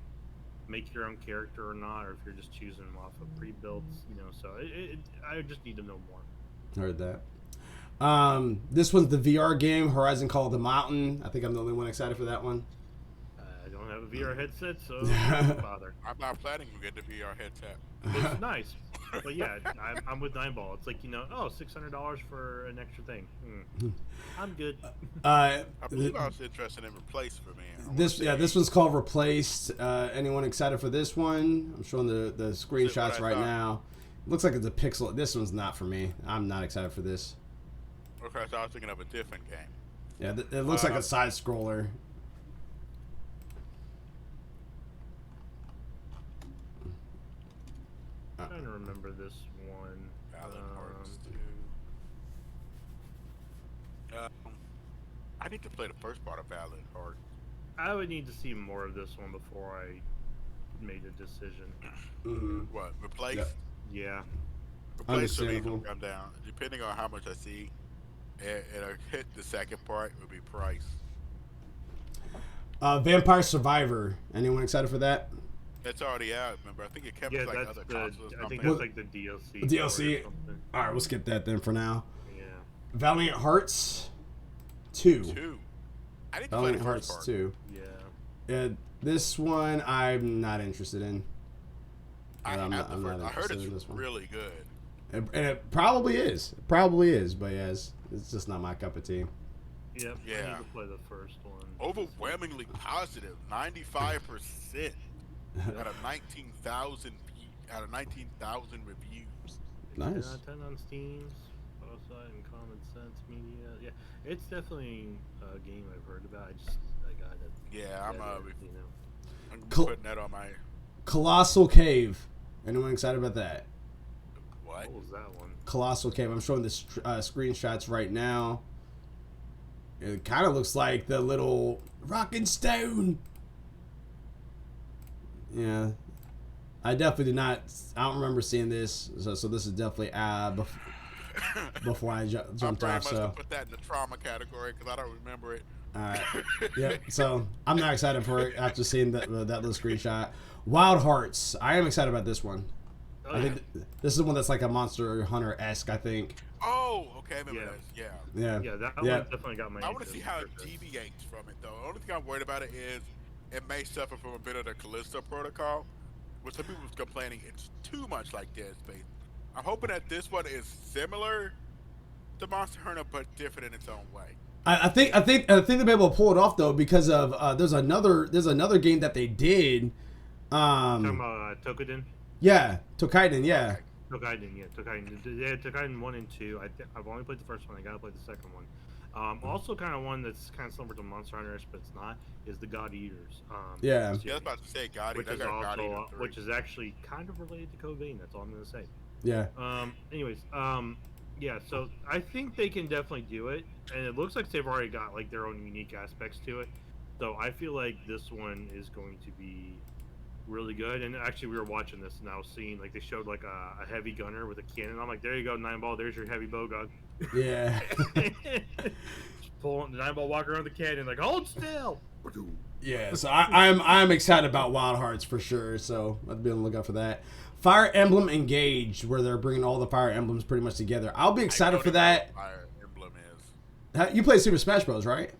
make your own character or not, or if you're just choosing them off of pre-built. So I just need to know more. Heard that. This one's the VR game, Horizon Call of the Mountain. I think I'm the only one excited for that one. I don't have a VR headset, so don't bother. I'm not planning to get the VR headset. It's nice, but yeah, I'm with Nineball. It's like $600 for an extra thing. I'm good. I believe I was interested in Replace for me. This one's called Replaced. Anyone excited for this one? I'm showing the screenshots right now. Looks like it's a pixel. This one's not for me. I'm not excited for this. Okay, so I was thinking of a different game. Yeah, it looks like a side scroller. I'm trying to remember this one. Valiant Hearts 2. I need to play the first part of Valiant Hearts. I would need to see more of this one before I made a decision. Mm-hmm. What? Replace? Yeah. Replace for me Understandable. will come down. Depending on how much I see, it'll hit the second part would be price. Vampire Survivor. Anyone excited for that? It's already out, remember? I think it kept Yeah, like that's other the. consoles. I think something. that's like the DLC. DLC? or something. All right, we'll skip that then for now. Yeah. Valiant Hearts 2. 2. I need to play the Valiant first Hearts part. 2. Yeah. This one I'm not interested in. I I'm not heard interested it's in this one. really good. And it probably is. It probably is, but yeah, it's just not my cup of tea. Yep. I Yeah. need to play the first one. Overwhelmingly positive, 95% out of 19,000 reviews. Nice. 10 out of 10 on Steam, Spotify, and Common Sense Media. Yeah, it's definitely a game I've heard about. I got it. Yeah, I'm I'm Col- putting that on my Colossal Cave. Anyone excited about that? what? What was that one? Colossal Cave. I'm showing the screenshots right now. It kind of looks like the little Rockin' Stone. Yeah. I definitely did not. I don't remember seeing this. So this is definitely before I jumped I off. must So. have put that in the trauma category because I don't remember it. Alright. Yep. So I'm not excited for it after seeing that little screenshot. Wild Hearts. I am excited about this one. Oh, I think this is one that's like a Monster Hunter-esque, I think. Oh, okay, maybe Yeah. that's, Yeah. Yeah, that Yeah. one definitely got my I want to interest see how for it sure. deviates from it, though. The only thing I'm worried about it is it may suffer from a bit of the Callisto Protocol, which some people was complaining it's too much like Dead Space. I'm hoping that this one is similar to Monster Hunter, but different in its own way. I think they'll be able to pull it off though because of there's another game that they did. Talking about Tokiden? Yeah, Tokaiden. Yeah. Tokiden, yeah, Tokiden. Yeah, Tokiden 1 and 2. I've only played the first one. I gotta play the second one. Also, kind of one that's kind of similar to Monster Hunter, but it's not. Is the God Eaters? Yeah. Yeah, I was about to say God Which Eater. is I got God Eater also, 3. which is actually kind of related to Cobain. That's all I'm gonna say. Yeah. Anyways, yeah. So I think they can definitely do it, and it looks like they've already got like their own unique aspects to it. So I feel like this one is going to be really good. And actually, we were watching this, and I was seeing like they showed like a heavy gunner with a cannon. I'm like, there you go, 9-ball. There's your heavy bow gun. Yeah. Just pulling the 9-ball, walk around the cannon, like hold still. Yeah. So I'm excited about Wild Hearts for sure. So I'll be on the lookout for that. Fire Emblem Engaged, where they're bringing all the Fire Emblems pretty much together. I'll be excited for that. Fire Emblem is. You play Super Smash Bros, right?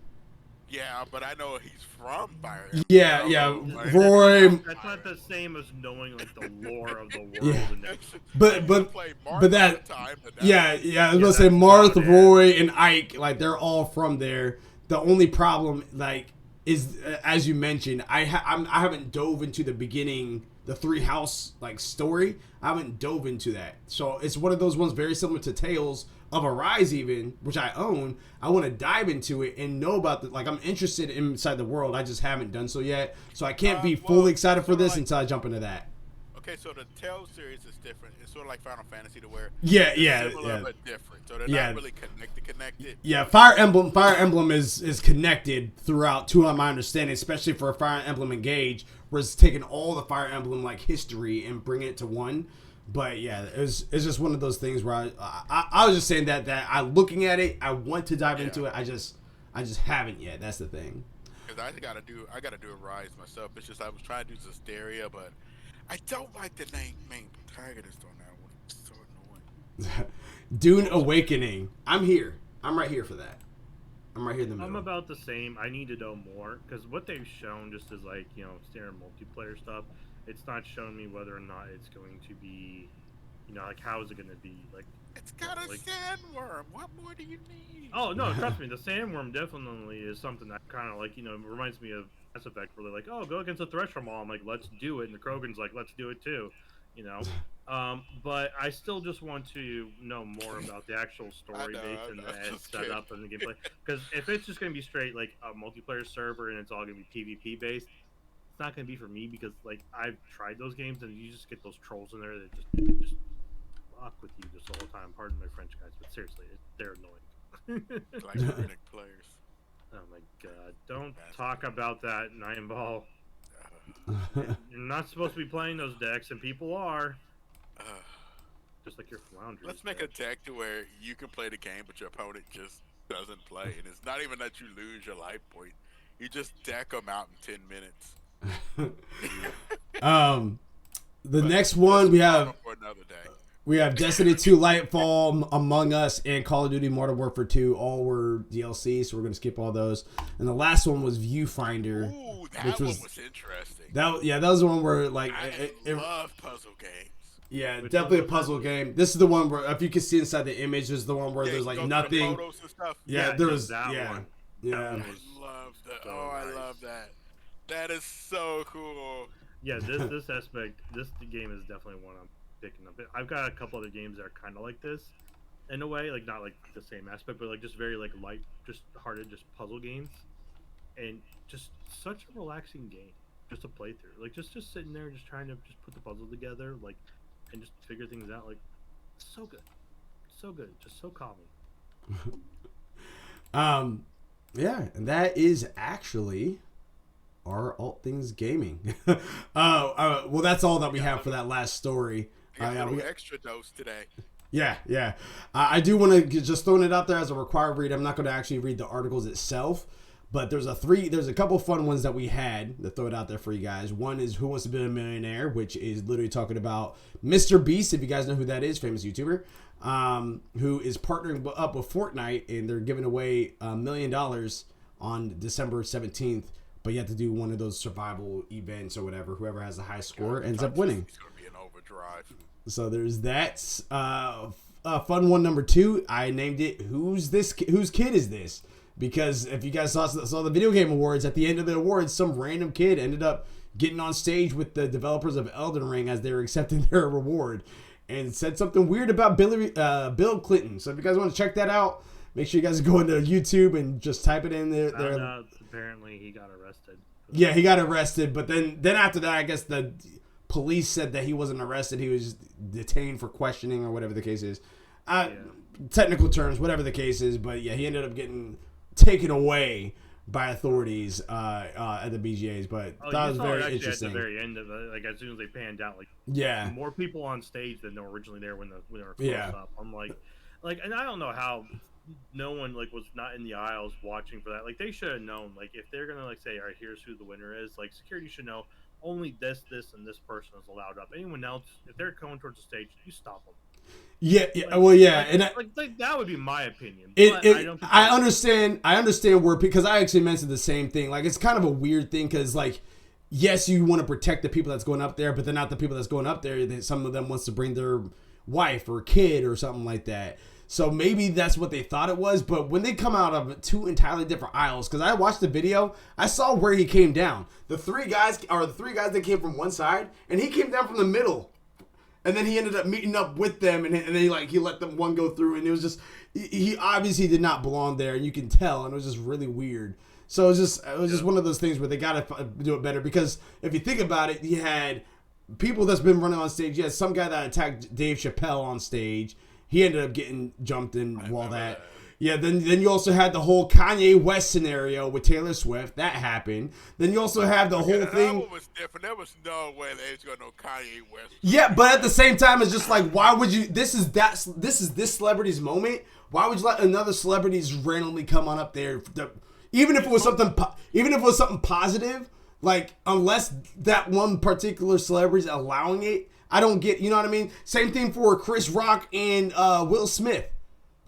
Yeah, but I know he's from Fire Emblem. Yeah, I yeah. don't know, like- Roy. That's not the same as knowing like the lore of the world. Yeah. And everything. I used to But play Marth but that all the time, but yeah, I was gonna Yeah, say that's Marth, about it. Roy, and Ike, like they're all from there. The only problem, like, is as you mentioned, I haven't dove into the beginning, the Three House like story. I haven't dove into that, so it's one of those ones very similar to Tales of Arise, even which I own. I want to dive into it and know about the like. I'm interested inside the world. I just haven't done so yet, so I can't be well, fully excited for sorta this like- until I jump into that. okay, so the Tale series is different. It's sort of like Final Fantasy, to where Yeah, it's yeah, similar yeah. but different. So they're Yeah. not really connected. Yeah, Fire Emblem is connected throughout, to my understanding, especially for a Fire Emblem Engage, where it's taking all the Fire Emblem like history and bringing it to one. But yeah, it's just one of those things where I was just saying that I looking at it, I want to dive into it. I just haven't yet. That's the thing. Because I gotta do a Rise myself. It's just I was trying to do Zestiria, but I don't like the main protagonist on that one. It's so annoying. Dune Awakening. I'm here. I'm right here for that. I'm right here in the middle. I'm about the same. I need to know more because what they've shown just is like standard multiplayer stuff. It's not showing me whether or not it's going to be, like how is it going to be like. It's got a sandworm. What more do you need? Oh no, trust me, the sandworm definitely is something that kind of like reminds me of Mass Effect, where they're like, oh, go against the Thresher Maul. I'm like, let's do it, and the Krogan's like, let's do it too, But I still just want to know more about the actual story base and the setup and the gameplay. Because if it's just going to be straight like a multiplayer server and it's all going to be PvP based, it's not going to be for me because like I've tried those games and you just get those trolls in there that just fuck with you just the whole time. Pardon my French, guys, but seriously, they're annoying. Glyceric players. Oh my god! Don't talk about that, Nine Ball. You're not supposed to be playing those decks, and people are. Just like your Floundry. Let's make a deck to where you can play the game, but your opponent just doesn't play, and it's not even that you lose your life point. You just deck them out in 10 minutes. The next one we have. For another day. We have Destiny 2 Lightfall, Among Us, and Call of Duty Modern Warfare 2. All were DLC, so we're going to skip all those. And the last one was Viewfinder. Ooh, that one was interesting. That was the one where, like... I love puzzle games. Yeah, definitely a puzzle game. This is the one where, if you can see inside the image, there's the one where there's, like, nothing. Photos and stuff. Yeah, there was... that Yeah. one. Yeah. I love that. So I nice. love that. That is so cool. Yeah, this aspect, this game is definitely one I'm picking up. I've got a couple other games that are kind of like this, in a way, like not like the same aspect, but like just very like light, just hearted, just puzzle games, and just such a relaxing game just to play through. Like just sitting there, just trying to just put the puzzle together, like, and just figure things out. Like, so good, just so calming. Yeah, and that is actually our Alt Things Gaming. Well, that's all that we have for that last story. I got a little extra dose today. Yeah. I do want to just throwing it out there as a required read. I'm not going to actually read the articles itself, but there's a couple fun ones that we had to throw it out there for you guys. One is Who Wants to Be a Millionaire, which is literally talking about Mr. Beast, if you guys know who that is, famous YouTuber, who is partnering up with Fortnite, and they're giving away $1 million on December 17th. But you have to do one of those survival events or whatever. Whoever has the highest score ends up winning. It's going to be an overdrive. So there's that. Fun one number 2. I named it Whose Kid Is This? Because if you guys saw the video game awards, at the end of the awards, some random kid ended up getting on stage with the developers of Elden Ring as they were accepting their reward, and said something weird about Bill Clinton. So if you guys want to check that out, make sure you guys go into YouTube and just type it in there. Apparently he got arrested. Yeah, he got arrested, but then after that, I guess the police said that he wasn't arrested. He was detained for questioning or whatever the case is. Technical terms, whatever the case is, but yeah, he ended up getting taken away by authorities at the BGAs. But that was very interesting. At the very end of it, like as soon as they panned out, like more people on stage than were originally there when they were close up. I'm like, and I don't know how no one was not in the aisles watching for that. Like they should have known. Like if they're gonna say, all right, here's who the winner is. Like security should know only this, and this person is allowed up. Anyone else, if they're going towards the stage, you stop them. Yeah. And that would be my opinion. I understand where, because I actually mentioned the same thing. Like it's kind of a weird thing because yes, you want to protect the people that's going up there, but they're not the people that's going up there. Some of them wants to bring their wife or kid or something like that. So maybe that's what they thought it was. But when they come out of 2 entirely different aisles, because I watched the video, I saw where he came down. The three guys that came from one side, and he came down from the middle. And then he ended up meeting up with them, and he let them one go through, and it was just, he obviously did not belong there, and you can tell, and it was just really weird. So it was just one of those things where they got to do it better, because if you think about it, you had people that's been running on stage. Yeah, some guy that attacked Dave Chappelle on stage. He ended up getting jumped in while that. Yeah, then you also had the whole Kanye West scenario with Taylor Swift. That happened. Then you also have the whole thing. That was different. There was no way they was going to know Kanye West. Yeah, but at the same time, it's just like, why would you? This is this celebrity's moment. Why would you let another celebrity just randomly come on up there? Even if it was something positive, like unless that one particular celebrity is allowing it, I don't get. You know what I mean? Same thing for Chris Rock and Will Smith.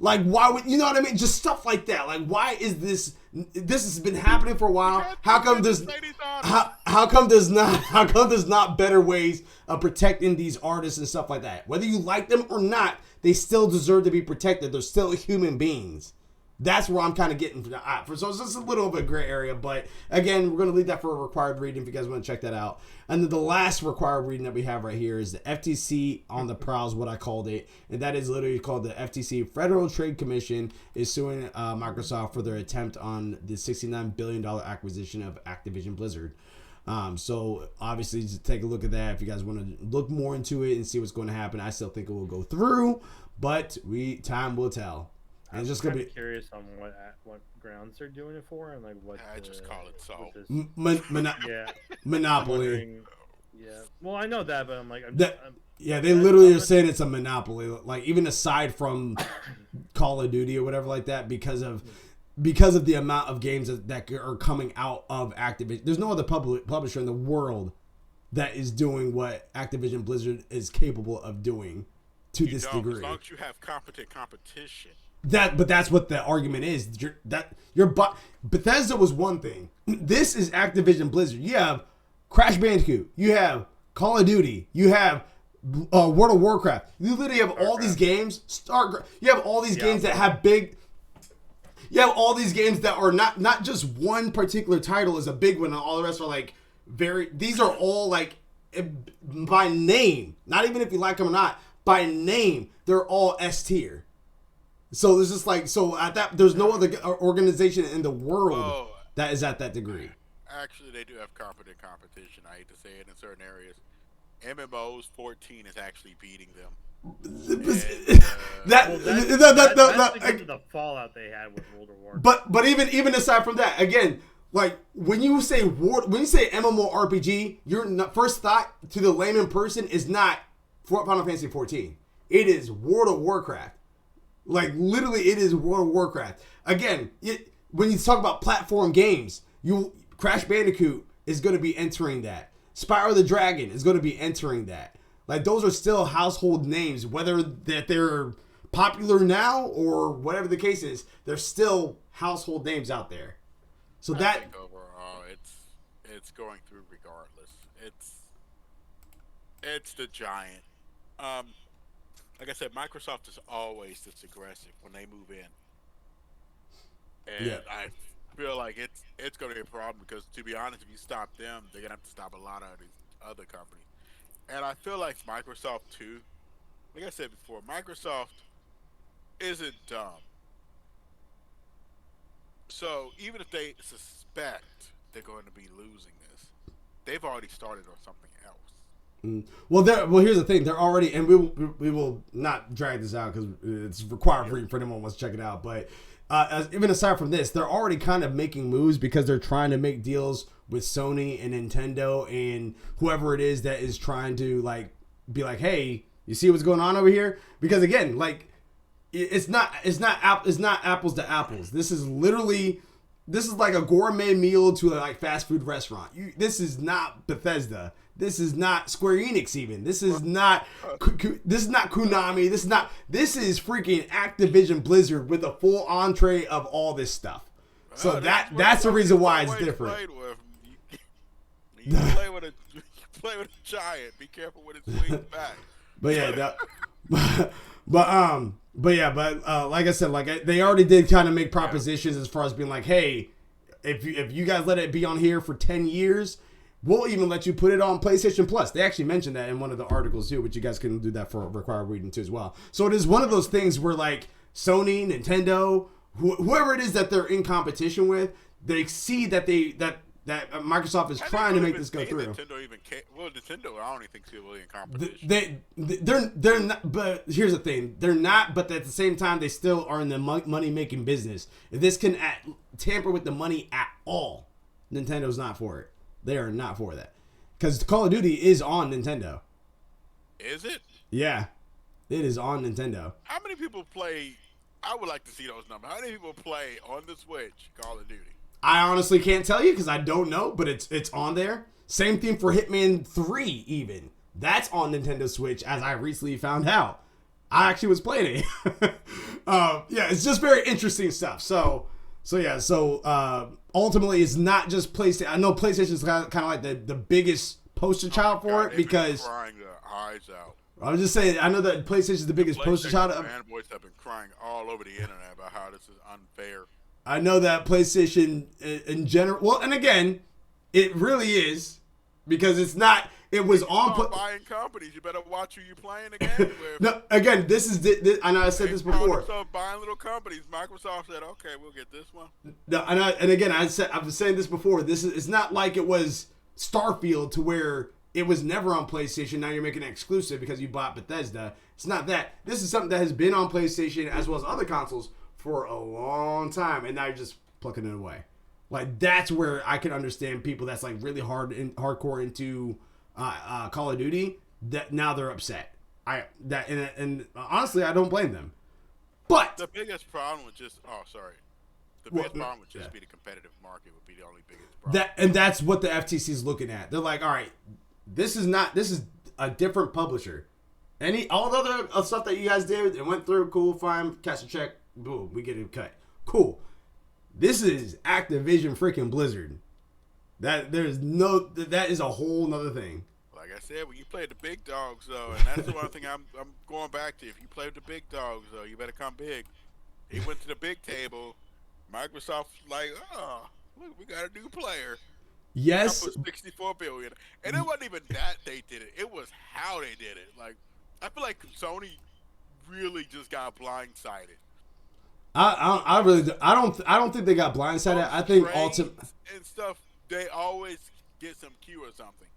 Like, why would, you know what I mean? Just stuff like that. Like, why is this has been happening for a while. How come there's not better ways of protecting these artists and stuff like that? Whether you like them or not, they still deserve to be protected. They're still human beings. That's where I'm kind of getting for. So it's just a little of a gray area. But again, we're going to leave that for a required reading if you guys want to check that out. And then the last required reading that we have right here is the FTC on the prowl is what I called it. And that is literally called the FTC. Federal Trade Commission is suing Microsoft for their attempt on the $69 billion acquisition of Activision Blizzard. So obviously just take a look at that if you guys want to look more into it and see what's going to happen. I still think it will go through, but time will tell. And I'm just gonna be curious on what grounds they're doing it for, and like what. I just call it so. Monopoly. Yeah. Well, I know that, but I'm like, they literally are saying it's a monopoly. Like even aside from Call of Duty or whatever like that, because of the amount of games that are coming out of Activision. There's no other publisher in the world that is doing what Activision Blizzard is capable of doing to this degree. As long as you have competent competition. But that's what the argument is. Bethesda was one thing. This is Activision Blizzard. You have Crash Bandicoot. You have Call of Duty. You have World of Warcraft. You literally have all these games. You have all these games that have big. You have all these games that are not just one particular title is a big one, and all the rest are like very. These are all like by name. Not even if you like them or not. By name, they're all S tier. So there's just like there's no other organization in the world that is at that degree. Actually, they do have competent competition. I hate to say it in certain areas. MMOs 14 is actually beating them. That's because of the fallout they had with World of Warcraft. But even aside from that, again, like when you say MMORPG, your first thought to the layman person is not Final Fantasy 14. It is World of Warcraft. Like, literally, it is World of Warcraft. Again, when you talk about platform games, Crash Bandicoot is going to be entering that. Spyro the Dragon is going to be entering that. Like, those are still household names. Whether that they're popular now or whatever the case is, they're still household names out there. So I think overall, it's going through regardless. It's the giant. Like I said, Microsoft is always this aggressive when they move in, and I feel like it's going to be a problem because, to be honest, if you stop them, they're going to have to stop a lot of these other companies. And I feel like Microsoft too. Like I said before, Microsoft isn't dumb. So even if they suspect they're going to be losing this, they've already started on something else. Well, here's the thing. They're already, and we will not drag this out because it's required for anyone who wants to check it out. But even aside from this, they're already kind of making moves because they're trying to make deals with Sony and Nintendo and whoever it is that is trying to like be like, hey, you see what's going on over here? Because again, like it's not apples to apples. This is like a gourmet meal to a like fast food restaurant. This is not Bethesda. This is not Square Enix even. This is not Konami. This is freaking Activision Blizzard with a full entree of all this stuff. So that's the reason why it's different. You play with a giant. Be careful when it swings back. Like I said, like they already did kind of make propositions as far as being like, hey, if you guys let it be on here for 10 years, we'll even let you put it on PlayStation Plus. They actually mentioned that in one of the articles too, which you guys can do that for required reading too as well. So it is one of those things where like Sony, Nintendo, whoever it is that they're in competition with, they see that that Microsoft is I trying to didn't make even this go think through. Nintendo even well, Nintendo, I don't even think is really in competition. They're not. But here's the thing: they're not. But at the same time, they still are in the money making business. If this can tamper with the money at all, Nintendo's not for it. They are not for that. Because Call of Duty is on Nintendo. Is it? Yeah, it is on Nintendo. How many people play? I would like to see those numbers. How many people play on the Switch Call of Duty? I honestly can't tell you because I don't know, but it's on there. Same thing for Hitman 3 even. That's on Nintendo Switch, as I recently found out. I actually was playing it. Yeah, it's just very interesting stuff. So ultimately it's not just PlayStation. I know PlayStation is kind of like the biggest poster child for it because crying their eyes out. I was just saying, I know that PlayStation is the biggest poster child. Fanboys have been crying all over the internet about how this is unfair. I know that PlayStation in general. Well, and again, it really is because it's not. It was on. Buying companies, you better watch who you playing again. No, again, this is. I know I said this before. So buying little companies, Microsoft said, "Okay, we'll get this one." No, and again, I've been saying this before. This is. It's not like it was Starfield to where it was never on PlayStation. Now you're making it exclusive because you bought Bethesda. It's not that. This is something that has been on PlayStation as well as other consoles for a long time, and now you're just plucking it away. Like that's where I can understand people that's like really hardcore into Call of Duty. That now they're upset. And honestly, I don't blame them. But the biggest problem with just the biggest problem would just be the competitive market would be the only biggest problem. That's what the FTC is looking at. They're like, all right, this is a different publisher. All the other stuff that you guys did and went through, cool, fine, cash a check. Boom, we get it cut. Cool. This is Activision freaking Blizzard. That is a whole nother thing. Like I said, when you play the big dogs though, and that's the one thing I'm going back to. If you play with the big dogs though, you better come big. He went to the big table. Microsoft's like, oh, look, we got a new player. Yes. $64 billion, and it wasn't even that they did it. It was how they did it. Like I feel like Sony really just got blindsided. I don't think they got blindsided. I think ultimately and stuff they always get some cue or something.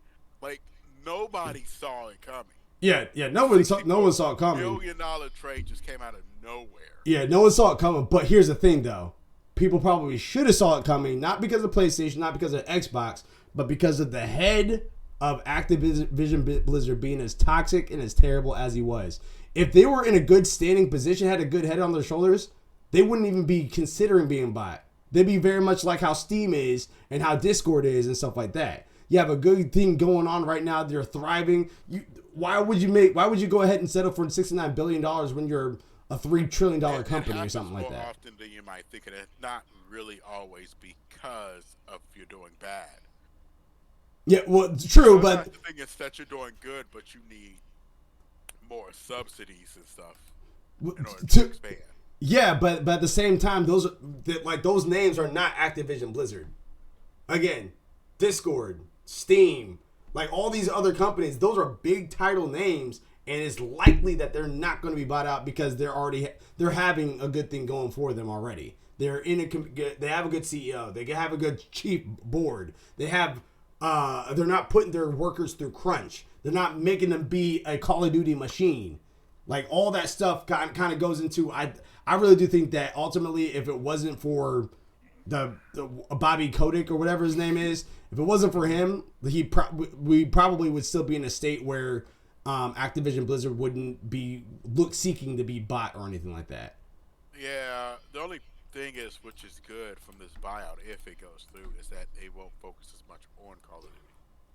Like nobody saw it coming. Yeah. No one saw it coming. $1 billion trade just came out of nowhere. Yeah, no one saw it coming. But here's the thing, though. People probably should have saw it coming, not because of PlayStation, not because of Xbox, but because of the head of Activision Blizzard being as toxic and as terrible as he was. If they were in a good standing position, had a good head on their shoulders, they wouldn't even be considering being bought. They'd be very much like how Steam is and how Discord is and stuff like that. You have a good thing going on right now. They're thriving. Why would you go ahead and settle for $69 billion when you're a $3 trillion company or something like that? More often than you might think, and it's not really always because of you're doing bad. Yeah, well, true, but the thing is that you're doing good, but you need more subsidies and stuff in order to expand. Yeah, but at the same time, those names are not Activision Blizzard. Again, Discord, Steam, like all these other companies, those are big title names, and it's likely that they're not going to be bought out because they're having a good thing going for them already. They have a good CEO. They have a good chief board. They're not putting their workers through crunch. They're not making them be a Call of Duty machine. Like all that stuff kind of goes into. I really do think that ultimately, if it wasn't for the Bobby Kotick or whatever his name is, if it wasn't for him, we probably would still be in a state where Activision Blizzard wouldn't be seeking to be bought or anything like that. Yeah, the only thing is, which is good from this buyout, if it goes through, is that they won't focus as much on Call of Duty.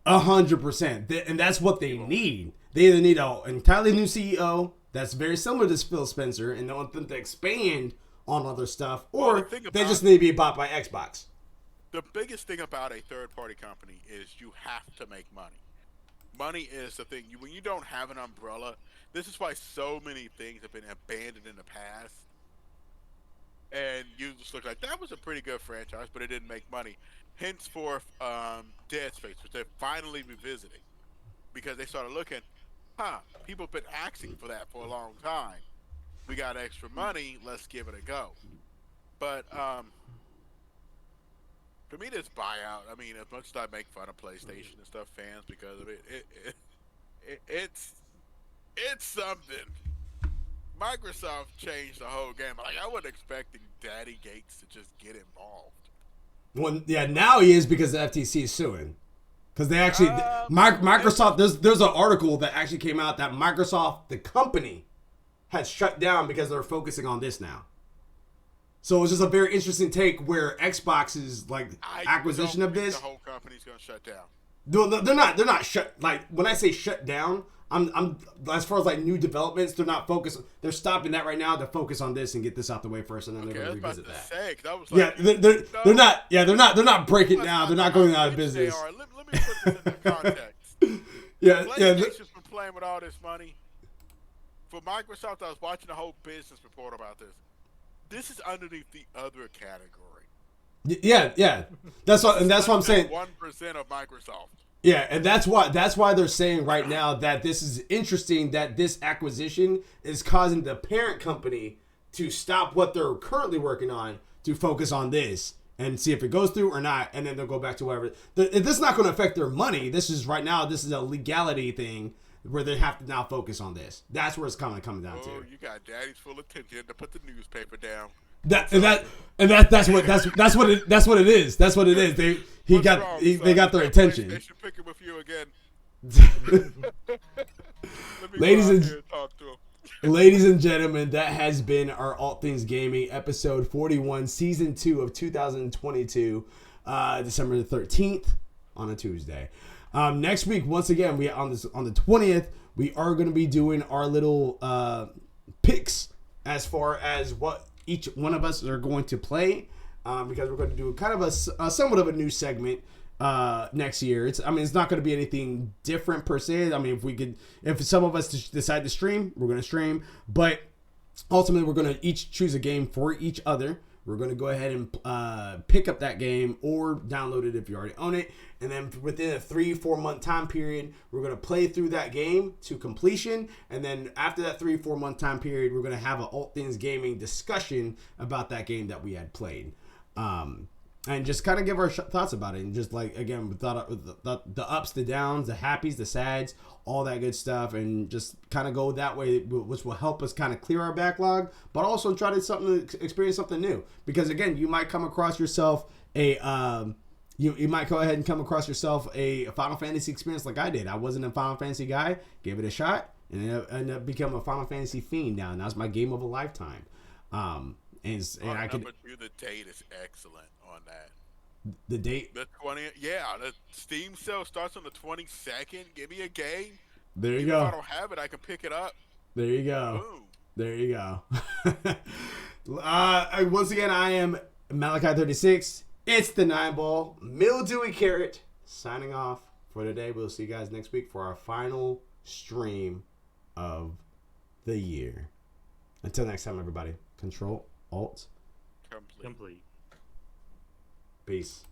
100%, and that's what they need. They either need an entirely new CEO that's very similar to Phil Spencer, and they want them to expand on other stuff, or they just need to be bought by Xbox. The biggest thing about a third-party company is you have to make money. Money is the thing. When you don't have an umbrella, this is why so many things have been abandoned in the past. And you just look like, that was a pretty good franchise, but it didn't make money. Henceforth, Dead Space, which they're finally revisiting. Because they started looking, people have been asking for that for a long time. We got extra money, let's give it a go. But For me, this buyout. I mean, as much as I make fun of PlayStation and stuff, fans because of it's something. Microsoft changed the whole game. Like I wasn't expecting Daddy Gates to just get involved. Well, yeah, now he is because the FTC is suing. Because they actually, Microsoft, there's an article that actually came out that Microsoft, the company, had shut down because they're focusing on this now. So it was just a very interesting take where Xbox's like acquisition of this. The whole company's gonna shut down. No, they're not shut. Like when I say shut down, I'm as far as like new developments, they're not focused. They're stopping that right now to focus on this and get this out the way first, and then they're going to revisit that. They're not. Yeah, they're not breaking down. They're not going out of business. Let me put this into context. PlayStation's been playing with all this money. For Microsoft, I was watching a whole business report about this. This is underneath the other category. Yeah. That's what I'm saying. 1% of Microsoft. Yeah, and that's why they're saying right now that this is interesting that this acquisition is causing the parent company to stop what they're currently working on to focus on this and see if it goes through or not, and then they'll go back to whatever. This is not going to affect their money. This is right now. This is a legality thing where they have to now focus on this. That's where it's coming down to. Oh, you got daddy's full attention to put the newspaper down. That's what it is. That's what it is. They got their attention. They should pick it with you again. Ladies and gentlemen, that has been our All Things Gaming episode 41, season 2 of 2022, December the 13th on a Tuesday. Next week, once again, we on the 20th, we are going to be doing our little picks as far as what each one of us are going to play, because we're going to do kind of a somewhat of a new segment next year. It's not going to be anything different per se. I mean, if some of us decide to stream, we're going to stream, but ultimately we're going to each choose a game for each other. We're going to go ahead and pick up that game or download it if you already own it. And then within a 3-4 month time period, we're going to play through that game to completion. And then after that 3-4 month time period, we're going to have an All Things Gaming discussion about that game that we had played. And just kind of give our thoughts about it. And just like, again, the ups, the downs, the happies, the sads, all that good stuff. And just kind of go that way, which will help us kind of clear our backlog, but also try to experience something new. Because again, you might come across yourself you might go ahead and come across yourself a Final Fantasy experience like I did. I wasn't a Final Fantasy guy, gave it a shot, and ended up becoming a Final Fantasy fiend now. And that's my game of a lifetime. I could. The date is excellent on that. The date? The 20th. Yeah, the Steam sale starts on the 22nd. Give me a game. There you Even go. If I don't have it, I can pick it up. There you go. Boom. There you go. Once again, I am Malachi36. It's the 9-Ball Mildewy Carrot signing off for today. We'll see you guys next week for our final stream of the year. Until next time, everybody. Control, Alt, Complete. Peace.